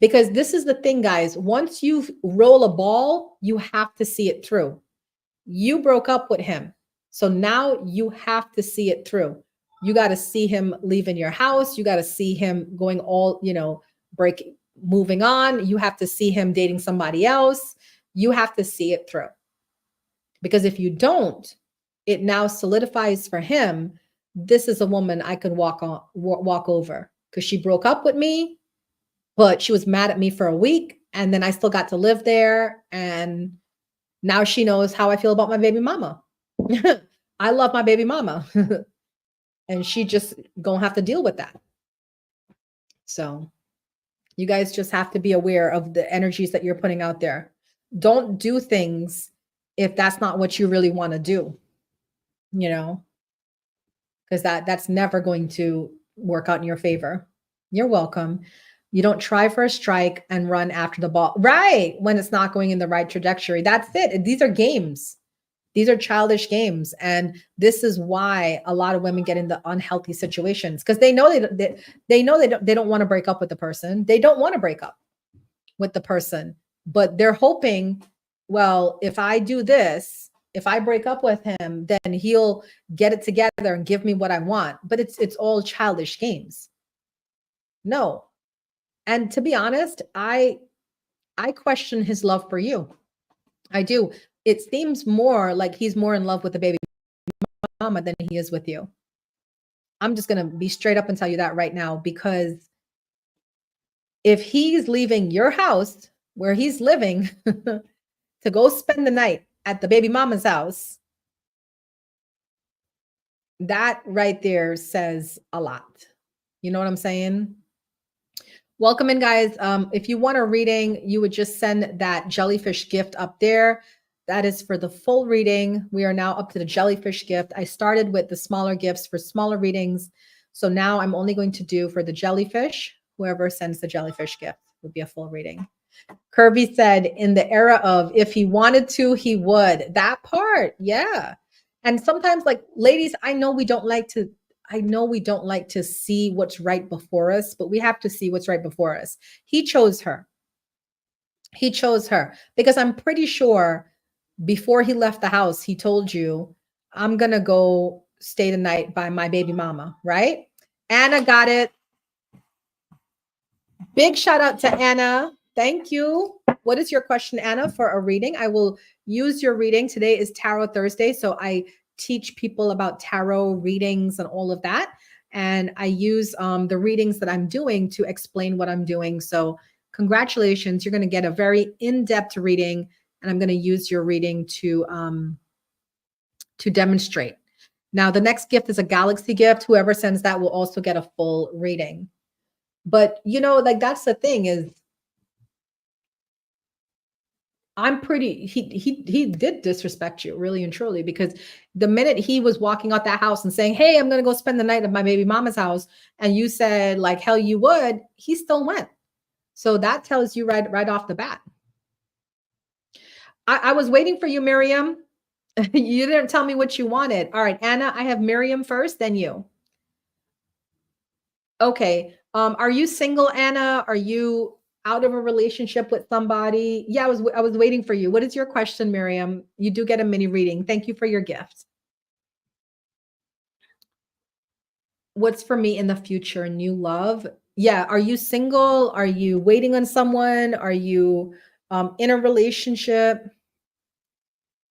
Because this is the thing, guys. Once you roll a ball, you have to see it through. You broke up with him. So now you have to see it through. You got to see him leaving your house. You got to see him going all, moving on. You have to see him dating somebody else. You have to see it through. Because if you don't, it now solidifies for him, this is a woman I could walk over because she broke up with me, but she was mad at me for a week. And then I still got to live there. And now she knows how I feel about my baby mama. I love my baby mama. And she just gonna have to deal with that. So you guys just have to be aware of the energies that you're putting out there. Don't do things if that's not what you really want to do, because that's never going to work out in your favor. You're welcome. You don't try for a strike and run after the ball, right? When it's not going in the right trajectory. That's it. These are games. These are childish games. And this is why a lot of women get into unhealthy situations, because they know they don't want to break up with the person. They don't want to break up with the person, but they're hoping, well, if I do this, if I break up with him, then he'll get it together and give me what I want. But it's all childish games. No. And to be honest, I question his love for you. I do. It seems more like he's more in love with the baby mama than he is with you. I'm just going to be straight up and tell you that right now, because if he's leaving your house where he's living to go spend the night at the baby mama's house, that right there says a lot. You know what I'm saying? Welcome in, guys. If you want a reading, you would just send that jellyfish gift up there. That is for the full reading. We are now up to the jellyfish gift. I started with the smaller gifts for smaller readings. So now I'm only going to do for the jellyfish. Whoever sends the jellyfish gift would be a full reading. Kirby said, in the era of if he wanted to, he would. That part. Yeah. And sometimes, like, ladies, I know we don't like to see what's right before us, but we have to see what's right before us. He chose her. He chose her because I'm pretty sure before he left the house, he told you, I'm going to go stay the night by my baby mama, right? Anna got it. Big shout out to Anna. Thank you. What is your question, Anna, for a reading? I will use your reading. Today is Tarot Thursday, so I teach people about tarot readings and all of that. And I use the readings that I'm doing to explain what I'm doing. So congratulations. You're going to get a very in-depth reading, and I'm going to use your reading to demonstrate. Now, the next gift is a galaxy gift. Whoever sends that will also get a full reading. But, like, that's the thing is, he did disrespect you really and truly, because the minute he was walking out that house and saying, hey, I'm going to go spend the night at my baby mama's house, and you said, like, hell you would, he still went. So that tells you right off the bat. I was waiting for you, Miriam. You didn't tell me what you wanted. All right, Anna, I have Miriam first, then you. Okay. Are you single, Anna? Are you out of a relationship with somebody? Yeah, I was waiting for you. What is your question, Miriam? You do get a mini reading. Thank you for your gift. What's for me in the future? New love. Yeah. Are you single? Are you waiting on someone? Are you in a relationship?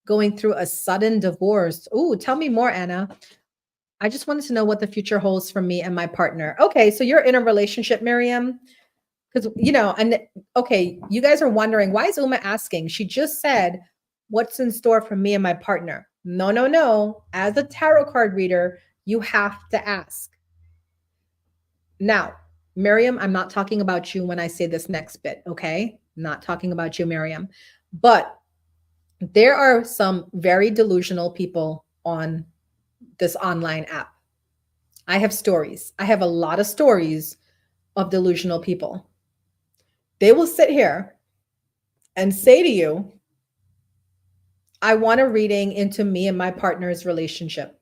Going through a sudden divorce? Ooh, tell me more, Anna. I just wanted to know what the future holds for me and my partner. Okay, so you're in a relationship, Miriam. Because, and okay, you guys are wondering, why is Uma asking? She just said, what's in store for me and my partner? No, no, no. As a tarot card reader, you have to ask. Now, Miriam, I'm not talking about you when I say this next bit, okay? Not talking about you, Miriam. But there are some very delusional people on this online app. I have stories. I have a lot of stories of delusional people. They will sit here and say to you, I want a reading into me and my partner's relationship.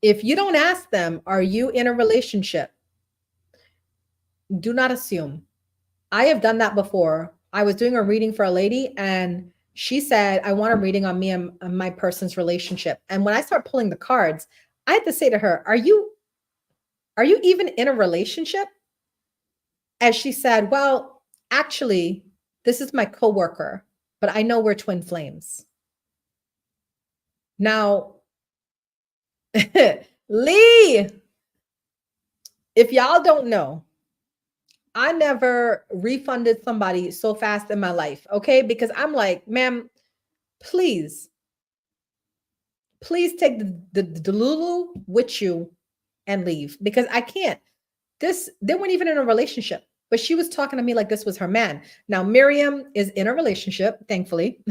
If you don't ask them, are you in a relationship? Do not assume. I have done that before. I was doing a reading for a lady and she said, I want a reading on me and my person's relationship. And when I start pulling the cards, I had to say to her, are you even in a relationship? And she said, well, actually, this is my coworker, but I know we're twin flames. Now, Lee, if y'all don't know, I never refunded somebody so fast in my life, okay? Because I'm like, ma'am, please take the Lulu with you and leave because I can't. They weren't even in a relationship, but she was talking to me like this was her man. Now, Miriam is in a relationship, thankfully,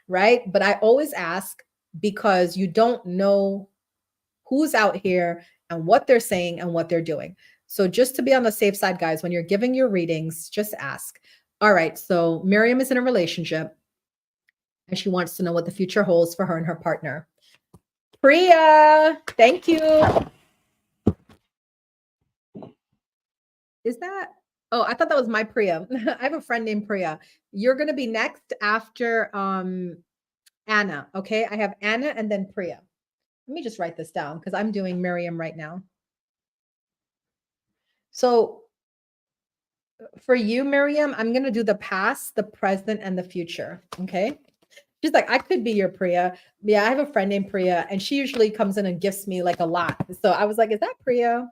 right? But I always ask because you don't know who's out here and what they're saying and what they're doing. So just to be on the safe side, guys, when you're giving your readings, just ask. All right, so Miriam is in a relationship and she wants to know what the future holds for her and her partner. Priya, thank you. Is that? Oh, I thought that was my Priya. I have a friend named Priya. You're going to be next after Anna, okay? I have Anna and then Priya. Let me just write this down because I'm doing Miriam right now. So for you, Miriam, I'm going to do the past, the present, and the future, okay? She's like, I could be your Priya. Yeah, I have a friend named Priya, and she usually comes in and gifts me like a lot. So I was like, is that Priya?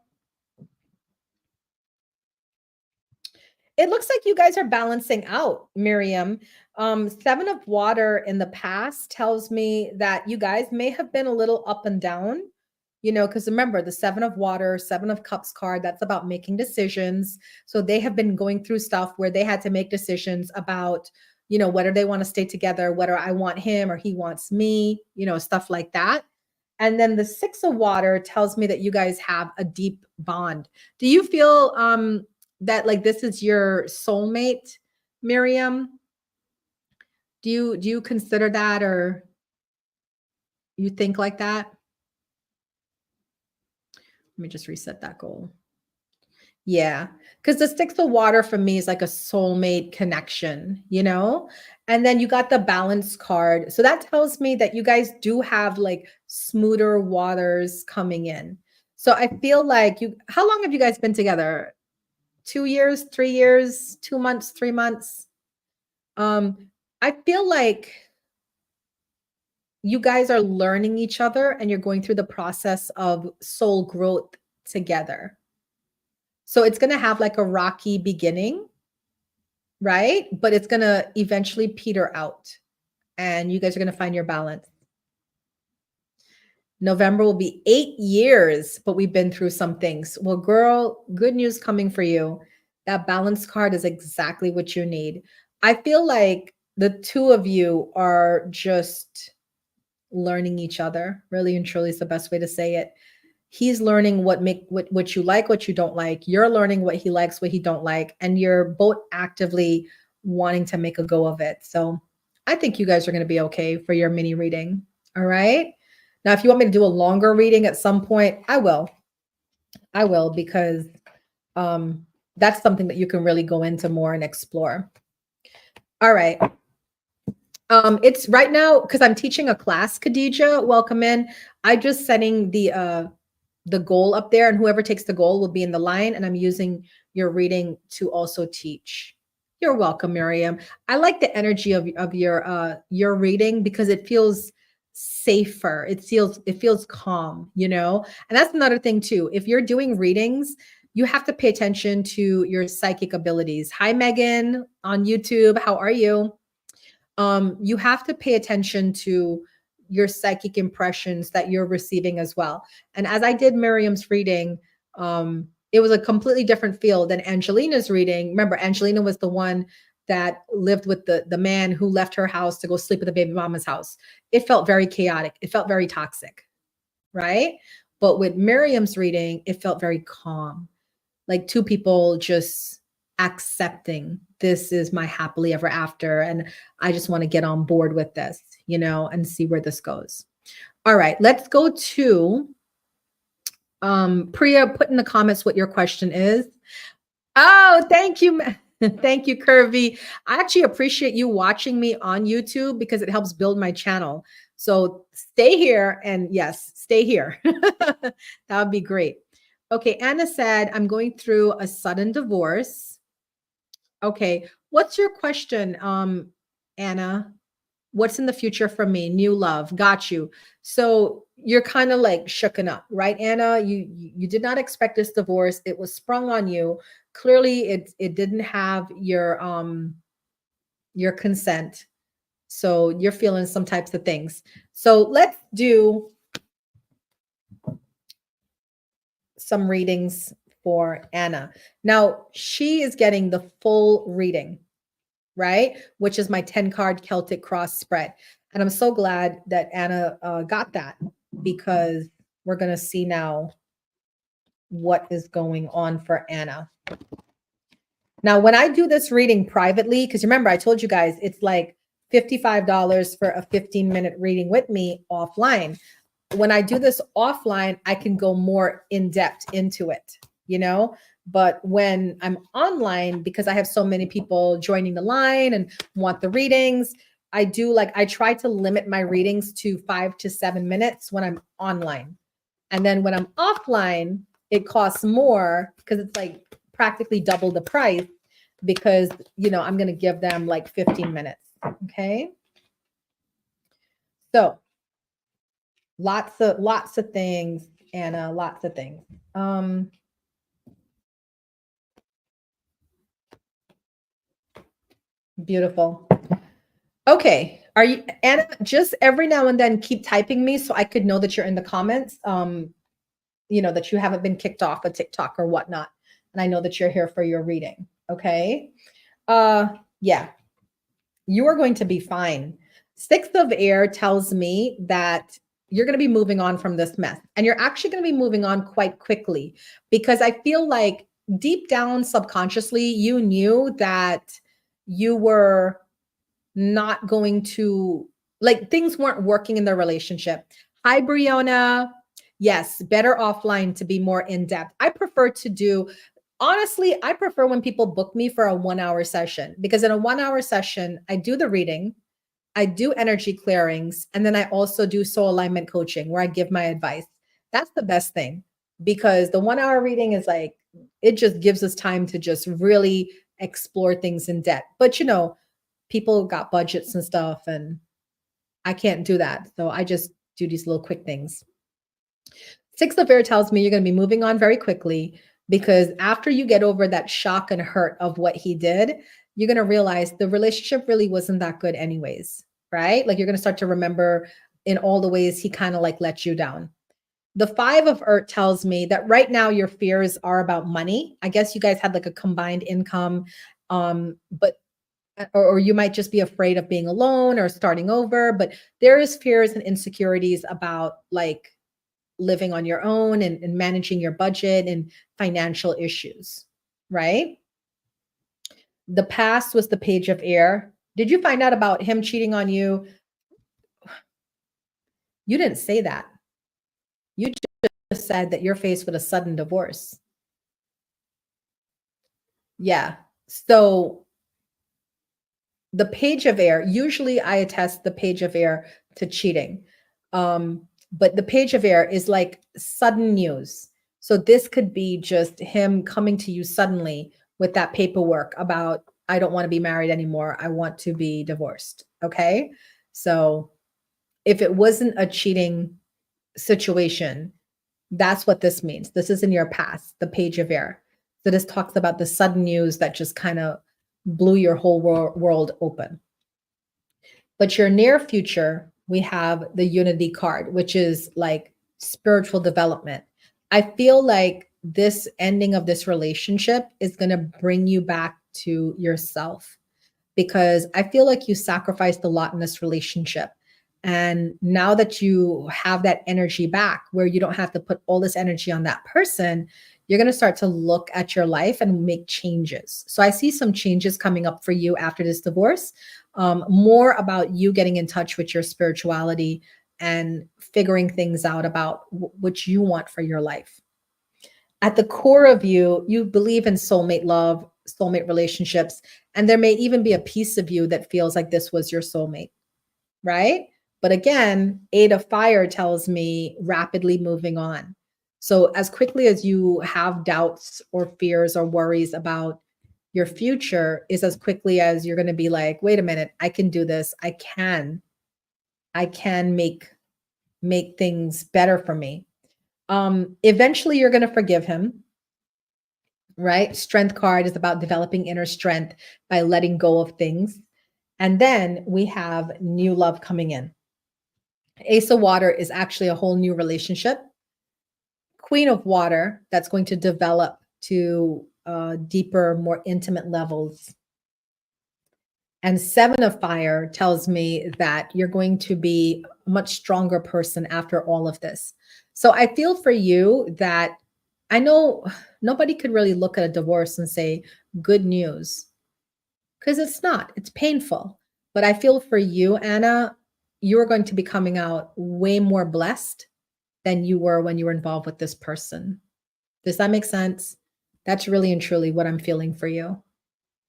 It looks like you guys are balancing out, Miriam. Seven of water in the past tells me that you guys may have been a little up and down, because remember the seven of water, seven of cups card, that's about making decisions. So they have been going through stuff where they had to make decisions about, whether they want to stay together, whether I want him or he wants me, stuff like that. And then the six of water tells me that you guys have a deep bond. Do you feel that like this is your soulmate, Miriam? Do you consider that, or you think like that? Let me just reset that goal. Yeah, because the six of water for me is like a soulmate connection, And then you got the balance card. So that tells me that you guys do have like smoother waters coming in. So I feel like how long have you guys been together? 2 years, 3 years, 2 months, 3 months? I feel like you guys are learning each other and you're going through the process of soul growth together. So it's going to have like a rocky beginning, right? But it's going to eventually peter out and you guys are going to find your balance. November will be 8 years, but we've been through some things. Well, girl, good news coming for you. That balance card is exactly what you need. I feel like the two of you are just learning each other. Really and truly is the best way to say it. He's learning what you like, what you don't like. You're learning what he likes, what he don't like, and you're both actively wanting to make a go of it. So I think you guys are going to be okay for your mini reading. All right. Now, if you want me to do a longer reading at some point, I will because That's something that you can really go into more and explore. All right. It's right now because I'm teaching a class, Khadija. Welcome in. I just setting the goal up there, and whoever takes the goal will be in the line. And I'm using your reading to also teach. You're welcome, Miriam. I like the energy of your reading because it feels safer. It feels calm, you know? And that's another thing too. If you're doing readings, you have to pay attention to your psychic abilities. Hi, Megan on YouTube. How are you? You have to pay attention to your psychic impressions that you're receiving as well. And as I did Miriam's reading, it was a completely different field than Angelina's reading. Remember, Angelina was the one that lived with the man who left her house to go sleep at the baby mama's house. It felt very chaotic. It felt very toxic, right? But with Miriam's reading, it felt very calm, like two people just accepting this is my happily ever after. And I just want to get on board with this, you know, and see where this goes. All right, let's go to Priya. Put in the comments what your question is. Oh, thank you. Thank you, Curvy. I actually appreciate you watching me on YouTube because it helps build my channel. So stay here and yes, stay here. That would be great. Okay, Anna said, I'm going through a sudden divorce. Okay, what's your question, Anna? What's in the future for me? New love. Got you. So you're kind of like shooken up, right, Anna? You did not expect this divorce. It was sprung on you. Clearly, it didn't have your consent. So you're feeling some types of things. So let's do some readings for Anna. Now, she is getting the full reading, right? Which is my 10 card Celtic cross spread. And I'm so glad that Anna got that because we're going to see now what is going on for Anna. Now, when I do this reading privately, because remember, I told you guys it's like $55 for a 15-minute reading with me offline. When I do this offline, I can go more in depth into it, you know? But when I'm online, because I have so many people joining the line and want the readings, I try to limit my readings to 5 to 7 minutes when I'm online. And then when I'm offline, it costs more because it's like practically double the price because, you know, I'm going to give them like 15 minutes. Okay. So lots of things, Anna, lots of things. Beautiful. Okay. Are you, Anna, just every now and then keep typing me so I could know that you're in the comments. You know, that you haven't been kicked off of TikTok or whatnot. And I know that you're here for your reading. Okay. Yeah. You are going to be fine. Six of Air tells me that you're going to be moving on from this mess. And you're actually going to be moving on quite quickly because I feel like deep down subconsciously, you knew that you were not going to, like, things weren't working in the relationship. Hi, Brianna. Yes, better offline to be more in depth. Honestly, I prefer when people book me for a 1 hour session because in a 1 hour session, I do the reading, I do energy clearings, and then I also do soul alignment coaching where I give my advice. That's the best thing because the 1 hour reading is like, it just gives us time to just really explore things in depth. But, you know, people got budgets and stuff, and I can't do that. So I just do these little quick things. Six of Air tells me you're going to be moving on very quickly because after you get over that shock and hurt of what he did, you're going to realize the relationship really wasn't that good anyways, right? Like you're going to start to remember in all the ways he kind of like let you down. The Five of Earth tells me that right now your fears are about money. I guess you guys had like a combined income, but or you might just be afraid of being alone or starting over, but there is fears and insecurities about like living on your own and managing your budget and financial issues, right? The past was the Page of Air. Did you find out about him cheating on you? You didn't say that. You just said that you're faced with a sudden divorce. Yeah. So the page of air, usually I attest the page of air to cheating. But the page of air is like sudden news. So this could be just him coming to you suddenly with that paperwork about, I don't want to be married anymore. I want to be divorced. Okay. So if it wasn't a cheating situation, that's what this means. This is in your past, the page of air. So this talks about the sudden news that just kind of blew your whole world open. But your near future, we have the unity card, which is like spiritual development. I feel like this ending of this relationship is going to bring you back to yourself, because I feel like you sacrificed a lot in this relationship. And now that you have that energy back, where you don't have to put all this energy on that person, you're going to start to look at your life and make changes. So I see some changes coming up for you after this divorce, more about you getting in touch with your spirituality and figuring things out about what you want for your life. At the core of you, you believe in soulmate love, soulmate relationships, and there may even be a piece of you that feels like this was your soulmate, right? But again, Eight of Fire tells me rapidly moving on. So as quickly as you have doubts or fears or worries about your future, is as quickly as you're going to be like, wait a minute, I can do this. I can make things better for me. Eventually you're going to forgive him, right? Strength card is about developing inner strength by letting go of things. And then we have new love coming in. Ace of Water is actually a whole new relationship. Queen of Water, that's going to develop to deeper, more intimate levels. And Seven of Fire tells me that you're going to be a much stronger person after all of this. So I feel for you that, I know nobody could really look at a divorce and say, good news, because it's not, it's painful. But I feel for you, Anna, you're going to be coming out way more blessed than you were when you were involved with this person. Does that make sense? That's really and truly what I'm feeling for you.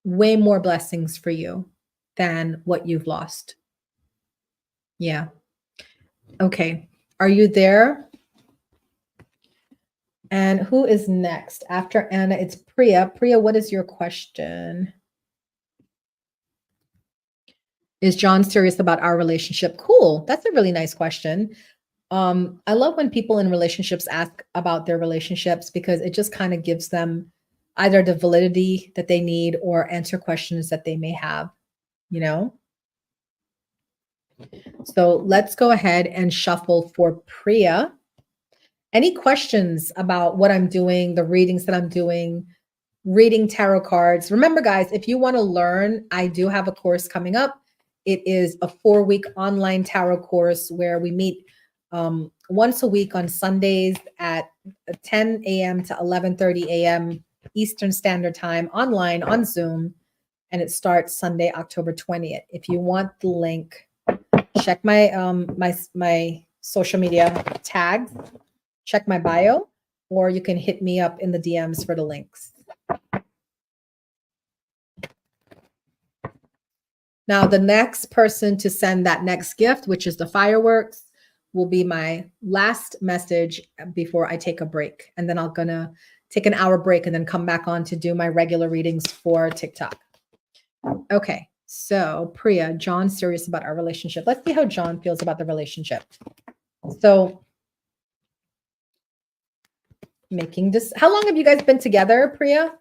Way more blessings for you than what you've lost. Yeah. Okay. Are you there? And who is next? After Anna, it's Priya. Priya, what is your question? Is John serious about our relationship? Cool. That's a really nice question. I love when people in relationships ask about their relationships, because it just kind of gives them either the validity that they need or answer questions that they may have, you know? So let's go ahead and shuffle for Priya. Any questions about what I'm doing, the readings that I'm doing, reading tarot cards? Remember, guys, if you want to learn, I do have a course coming up. It is a 4-week online tarot course where we meet once a week on Sundays at 10 a.m. to 11:30 a.m. Eastern Standard Time, online on Zoom, and it starts Sunday, October 20th. If you want the link, check my my social media tags, check my bio, or you can hit me up in the DMs for the links. Now, the next person to send that next gift, which is the fireworks, will be my last message before I take a break. And then I'm going to take an hour break and then come back on to do my regular readings for TikTok. Okay. So, Priya, John's serious about our relationship. Let's see how John feels about the relationship. So, making this, how long have you guys been together, Priya?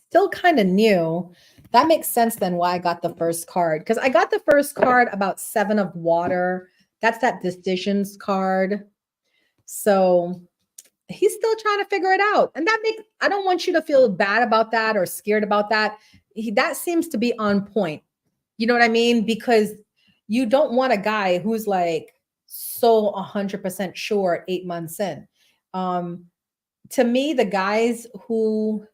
Still kind of new. That makes sense then why I got the first card, because I got the first card about Seven of Water. That's that decisions card. So he's still trying to figure it out. And that makes, I don't want you to feel bad about that or scared about that. That seems to be on point. You know what I mean? Because you don't want a guy who's like so 100% sure 8 months in. To me, the guys who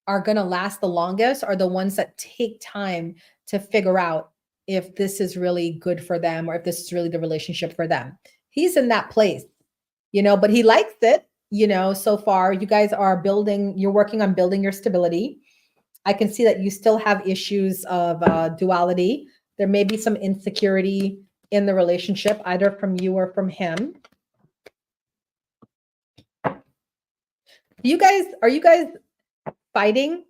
are going to last the longest are the ones that take time to figure out if this is really good for them or if this is really the relationship for them. He's in that place, but he likes it, so far. You guys are building, you're working on building your stability. I can see that you still have issues of duality. There may be some insecurity in the relationship, either from you or from him. Are you guys fighting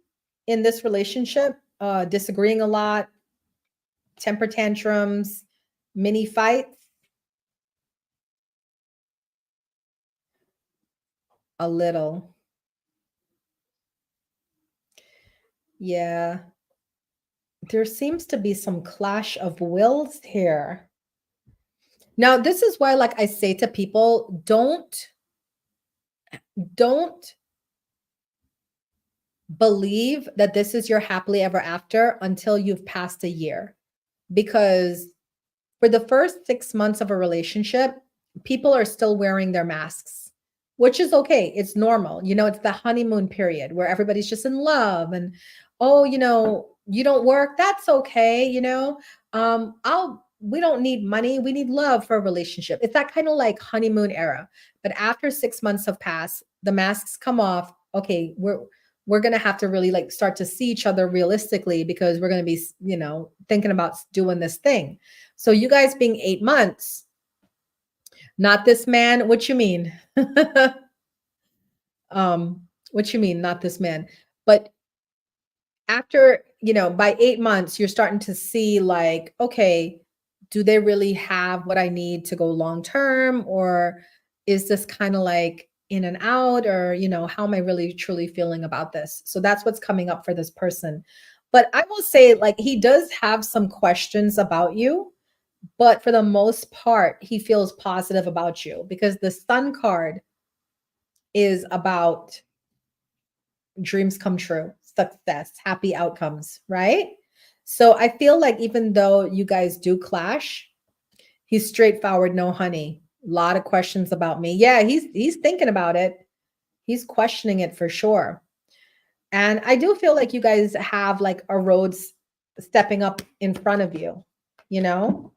in this relationship? Disagreeing a lot, temper tantrums, mini fights? A little. Yeah. There seems to be some clash of wills here. Now, this is why, like I say to people, don't believe that this is your happily ever after until you've passed a year. Because for the first 6 months of a relationship, people are still wearing their masks, which is okay. It's normal. It's the honeymoon period where everybody's just in love and, oh, you don't work. That's okay. We don't need money. We need love for a relationship. It's that kind of like honeymoon era. But after 6 months have passed, the masks come off. Okay, we're going to have to really like start to see each other realistically because we're going to be, thinking about doing this thing. So you guys being 8 months, not this man. What you mean? What you mean, not this man? But after, by 8 months, you're starting to see like, okay, do they really have what I need to go long term? Or is this kind of like in and out? Or, how am I really truly feeling about this? So that's what's coming up for this person. But I will say, like, he does have some questions about you, but for the most part, he feels positive about you because the Sun card is about dreams come true, success, happy outcomes, right? So I feel like even though you guys do clash, he's straightforward, no honey. A lot of questions about me. Yeah, he's thinking about it. He's questioning it for sure. And I do feel like you guys have like a road stepping up in front of you, you know?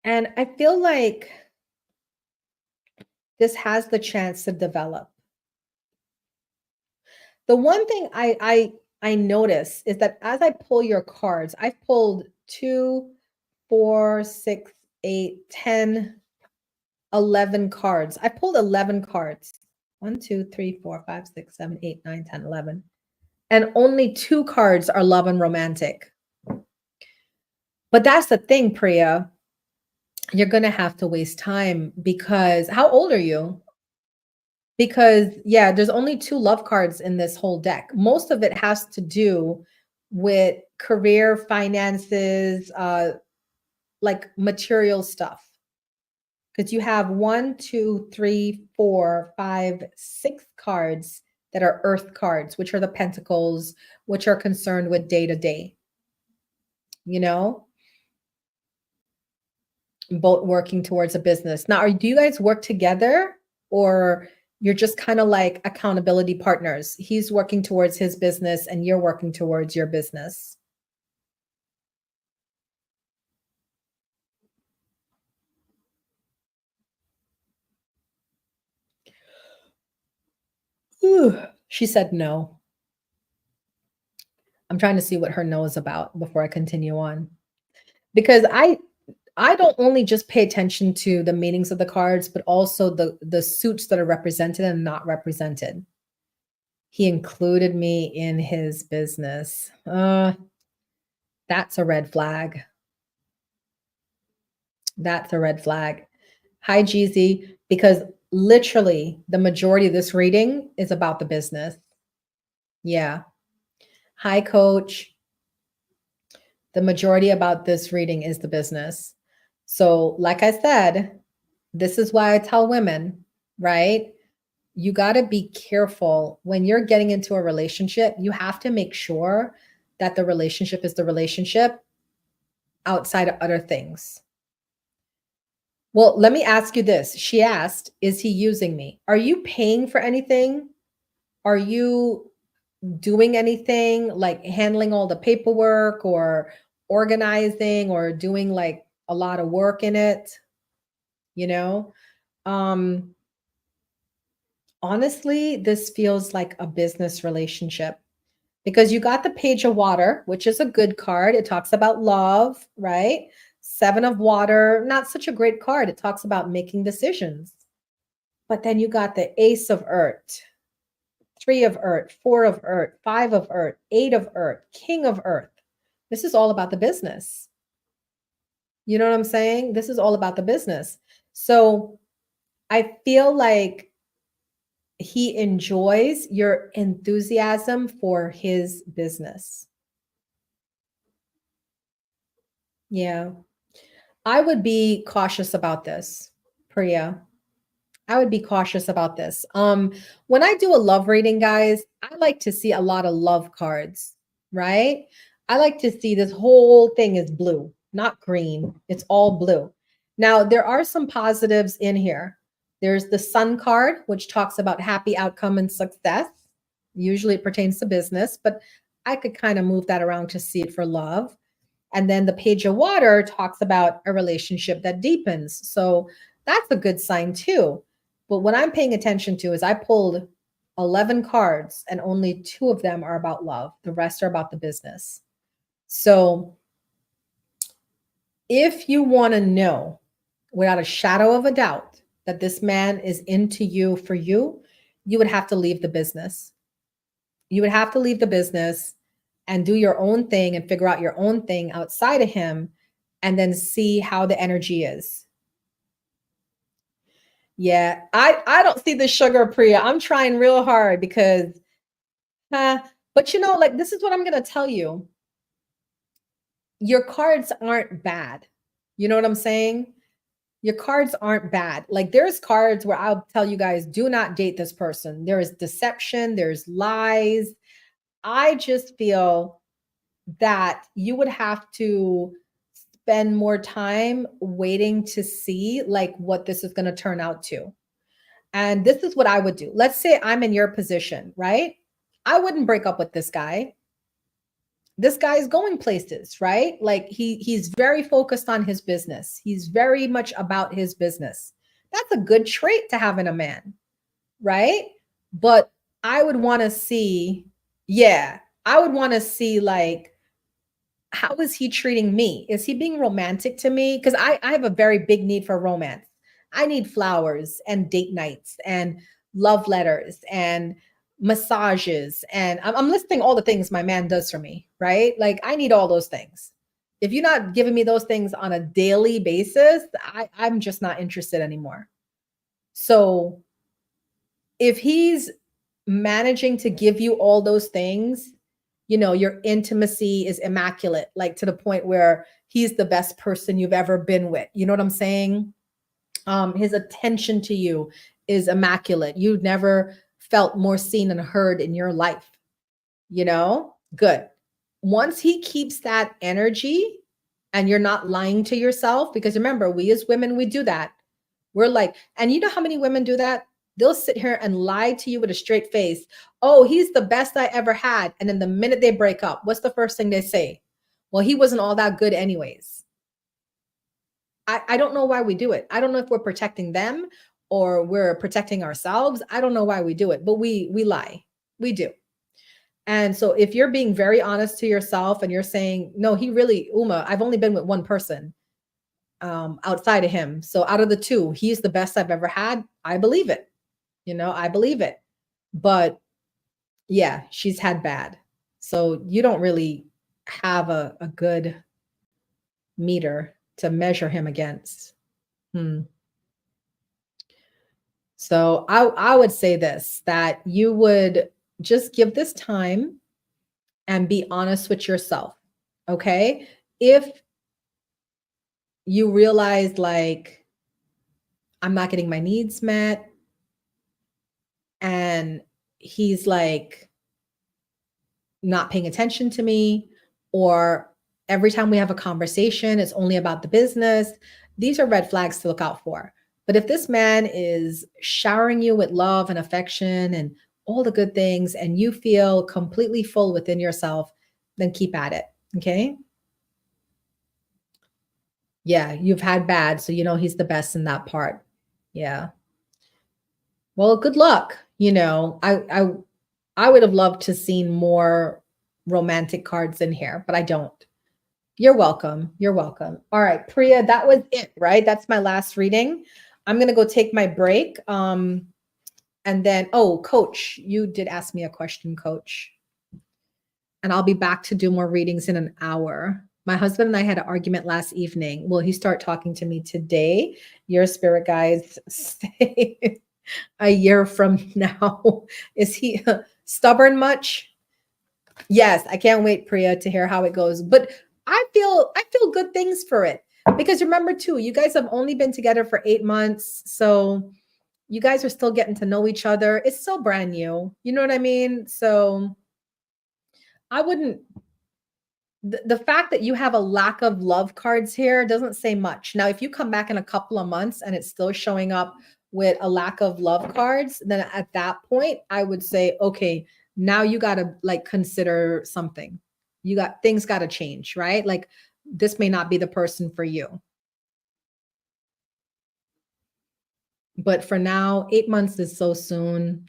And I feel like this has the chance to develop. The one thing I notice is that as I pull your cards, I've pulled 2, 4, 6, 8, 10, 11 cards. I pulled 11 cards. 1, 2, 3, 4, 5, 6, 7, 8, 9, 10, 11. And only 2 cards are love and romantic. But that's the thing, Priya. You're going to have to waste time because how old are you? Because yeah, there's only 2 love cards in this whole deck. Most of it has to do with career, finances, like material stuff. Because you have 1, 2, 3, 4, 5, 6 cards that are earth cards, which are the pentacles, which are concerned with day to day. Both working towards a business. Now, do you guys work together or you're just kind of like accountability partners? He's working towards his business and you're working towards your business. Ooh, she said no. I'm trying to see what her no is about before I continue on. Because I don't only just pay attention to the meanings of the cards, but also the suits that are represented and not represented. He included me in his business. That's a red flag. That's a red flag. Hi, Jeezy, because literally the majority of this reading is about the business. Yeah. Hi, Coach. The majority about this reading is the business. So, like I said, this is why I tell women, right? You got to be careful when you're getting into a relationship. You have to make sure that the relationship is the relationship outside of other things. Well, let me ask you this. She asked, is he using me? Are you paying for anything Are you doing anything like handling all the paperwork or organizing or doing like a lot of work in it? You know, um, honestly, this feels like a business relationship because you got the Page of Water, which is a good card. It talks about love, right? Seven of Water, not such a great card. It talks about making decisions. But then you got the Ace of Earth, Three of Earth, Four of Earth, Five of Earth, Eight of Earth, King of Earth. This is all about the business. You know what I'm saying? This is all about the business. So I feel like he enjoys your enthusiasm for his business. Yeah. I would be cautious about this, Priya. I would be cautious about this. When I do a love reading, guys, I like to see a lot of love cards, right? I like to see this whole thing is blue, not green. It's all blue. Now, there are some positives in here. There's the Sun card, which talks about happy outcome and success. Usually it pertains to business, but I could kind of move that around to see it for love. And then the Page of Water talks about a relationship that deepens. So that's a good sign too. But what I'm paying attention to is I pulled 11 cards and only two of them are about love. The rest are about the business. So if you want to know without a shadow of a doubt that this man is into you for you, you would have to leave the business. You would have to leave the business and do your own thing and figure out your own thing outside of him and then see how the energy is. Yeah, I don't see the sugar, Priya. I'm trying real hard because but you know, like this is what I'm gonna tell you. Your cards aren't bad. You know what I'm saying? Your cards aren't bad. Like there's cards where I'll tell you guys, do not date this person. There is deception, there's lies. I just feel that you would have to spend more time waiting to see like what this is going to turn out to. And this is what I would do. Let's say I'm in your position, right? I wouldn't break up with this guy. This guy is going places, right? Like he's very focused on his business. He's very much about his business. That's a good trait to have in a man, right? But I would want to see, yeah, I would want to see like how is he treating me? Is he being romantic to me? Because I have a very big need for romance. I need flowers and date nights and love letters and massages. And I'm listing all the things my man does for me, right? Like I need all those things. If you're not giving me those things on a daily basis, I'm just not interested anymore. So if he's managing to give you all those things, you know, your intimacy is immaculate, like to the point where he's the best person you've ever been with. You know what I'm saying? His attention to you is immaculate. You've never felt more seen and heard in your life. You know, good. Once he keeps that energy and you're not lying to yourself, because remember, we as women, we do that. We're like, and you know how many women do that? They'll sit here and lie to you with a straight face. Oh, he's the best I ever had. And then the minute they break up, what's the first thing they say? Well, he wasn't all that good anyways. I don't know why we do it. I don't know if we're protecting them or we're protecting ourselves. I don't know why we do it, but we lie. We do. And so if you're being very honest to yourself and you're saying, no, he really, Uma, I've only been with one person outside of him. So out of the two, he's the best I've ever had. I believe it. You know, I believe it. But yeah, she's had bad. So you don't really have a good meter to measure him against. Hmm. So I would say this, that you would just give this time and be honest with yourself. Okay. If you realize like, I'm not getting my needs met, and he's like not paying attention to me, or every time we have a conversation, it's only about the business, these are red flags to look out for. But if this man is showering you with love and affection and all the good things and you feel completely full within yourself, then keep at it. Okay. Yeah, you've had bad, so you know he's the best in that part. Yeah. Well, good luck. I would have loved to seen more romantic cards in here, but I don't. You're welcome. You're welcome. All right, Priya, that was it, right? That's my last reading. I'm going to go take my break. And then, oh, Coach, you did ask me a question, Coach. And I'll be back to do more readings in an hour. My husband and I had an argument last evening. Will he start talking to me today? Your spirit guides say a year from now. Is he stubborn much? Yes, I can't wait, Priya, to hear how it goes. But I feel good things for it. Because remember too, you guys have only been together for 8 months. So you guys are still getting to know each other. It's still brand new. You know what I mean? So I wouldn't the fact that you have a lack of love cards here doesn't say much. Now, if you come back in a couple of months and it's still showing up with a lack of love cards, then at that point, I would say, okay, now you got to like consider something. Things got to change, right? Like this may not be the person for you. But for now, 8 months is so soon.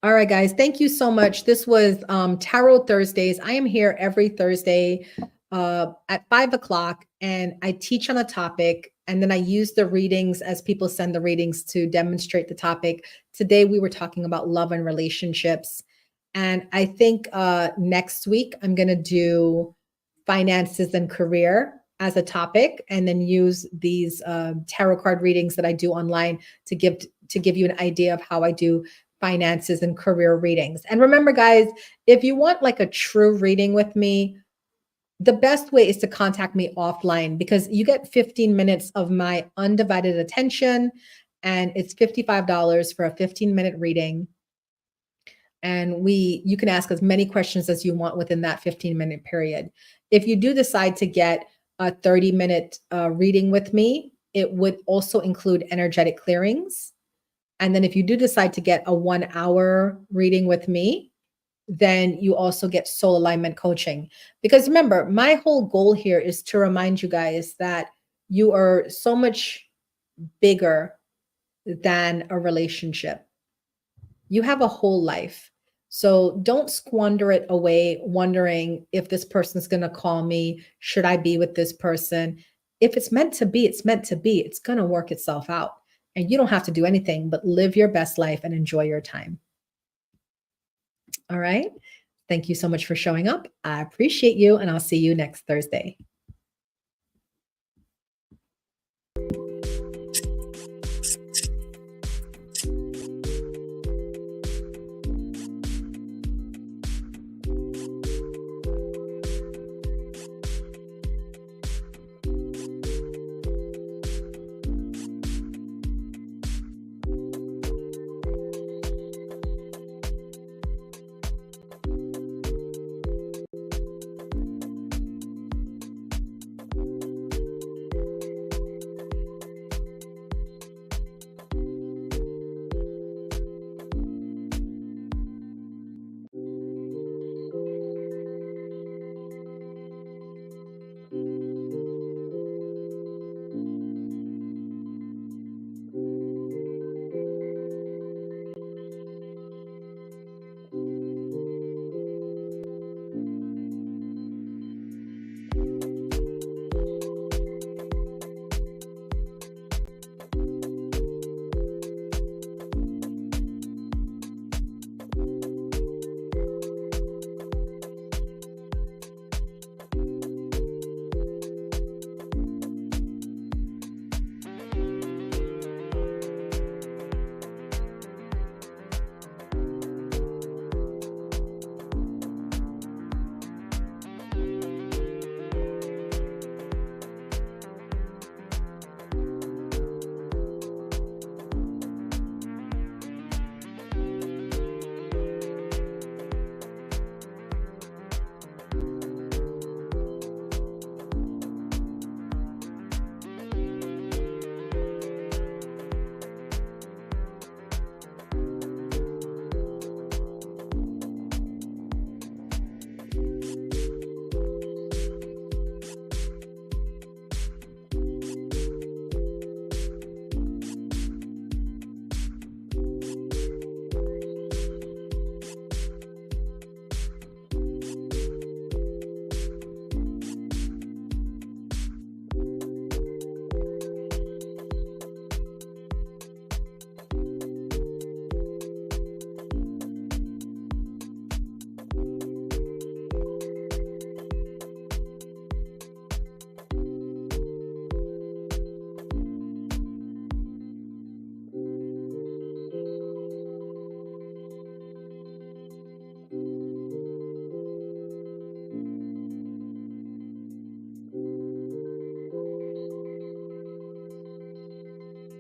All right, guys. Thank you so much. This was Tarot Thursdays. I am here every Thursday at 5 o'clock, and I teach on a topic, and then I use the readings as people send the readings to demonstrate the topic. Today, we were talking about love and relationships. And I think next week, I'm going to do finances and career as a topic, and then use these tarot card readings that I do online to give you an idea of how I do finances and career readings. And remember, guys, if you want like a true reading with me, the best way is to contact me offline because you get 15 minutes of my undivided attention, and it's $55 for a 15-minute reading. And you can ask as many questions as you want within that 15-minute period. If you do decide to get a 30-minute reading with me, it would also include energetic clearings. And then if you do decide to get a 1-hour reading with me, then you also get soul alignment coaching. Because remember, my whole goal here is to remind you guys that you are so much bigger than a relationship. You have a whole life. So don't squander it away wondering if this person's going to call me. Should I be with this person? If it's meant to be, it's meant to be. It's going to work itself out. And you don't have to do anything but live your best life and enjoy your time. All right. Thank you so much for showing up. I appreciate you, and I'll see you next Thursday.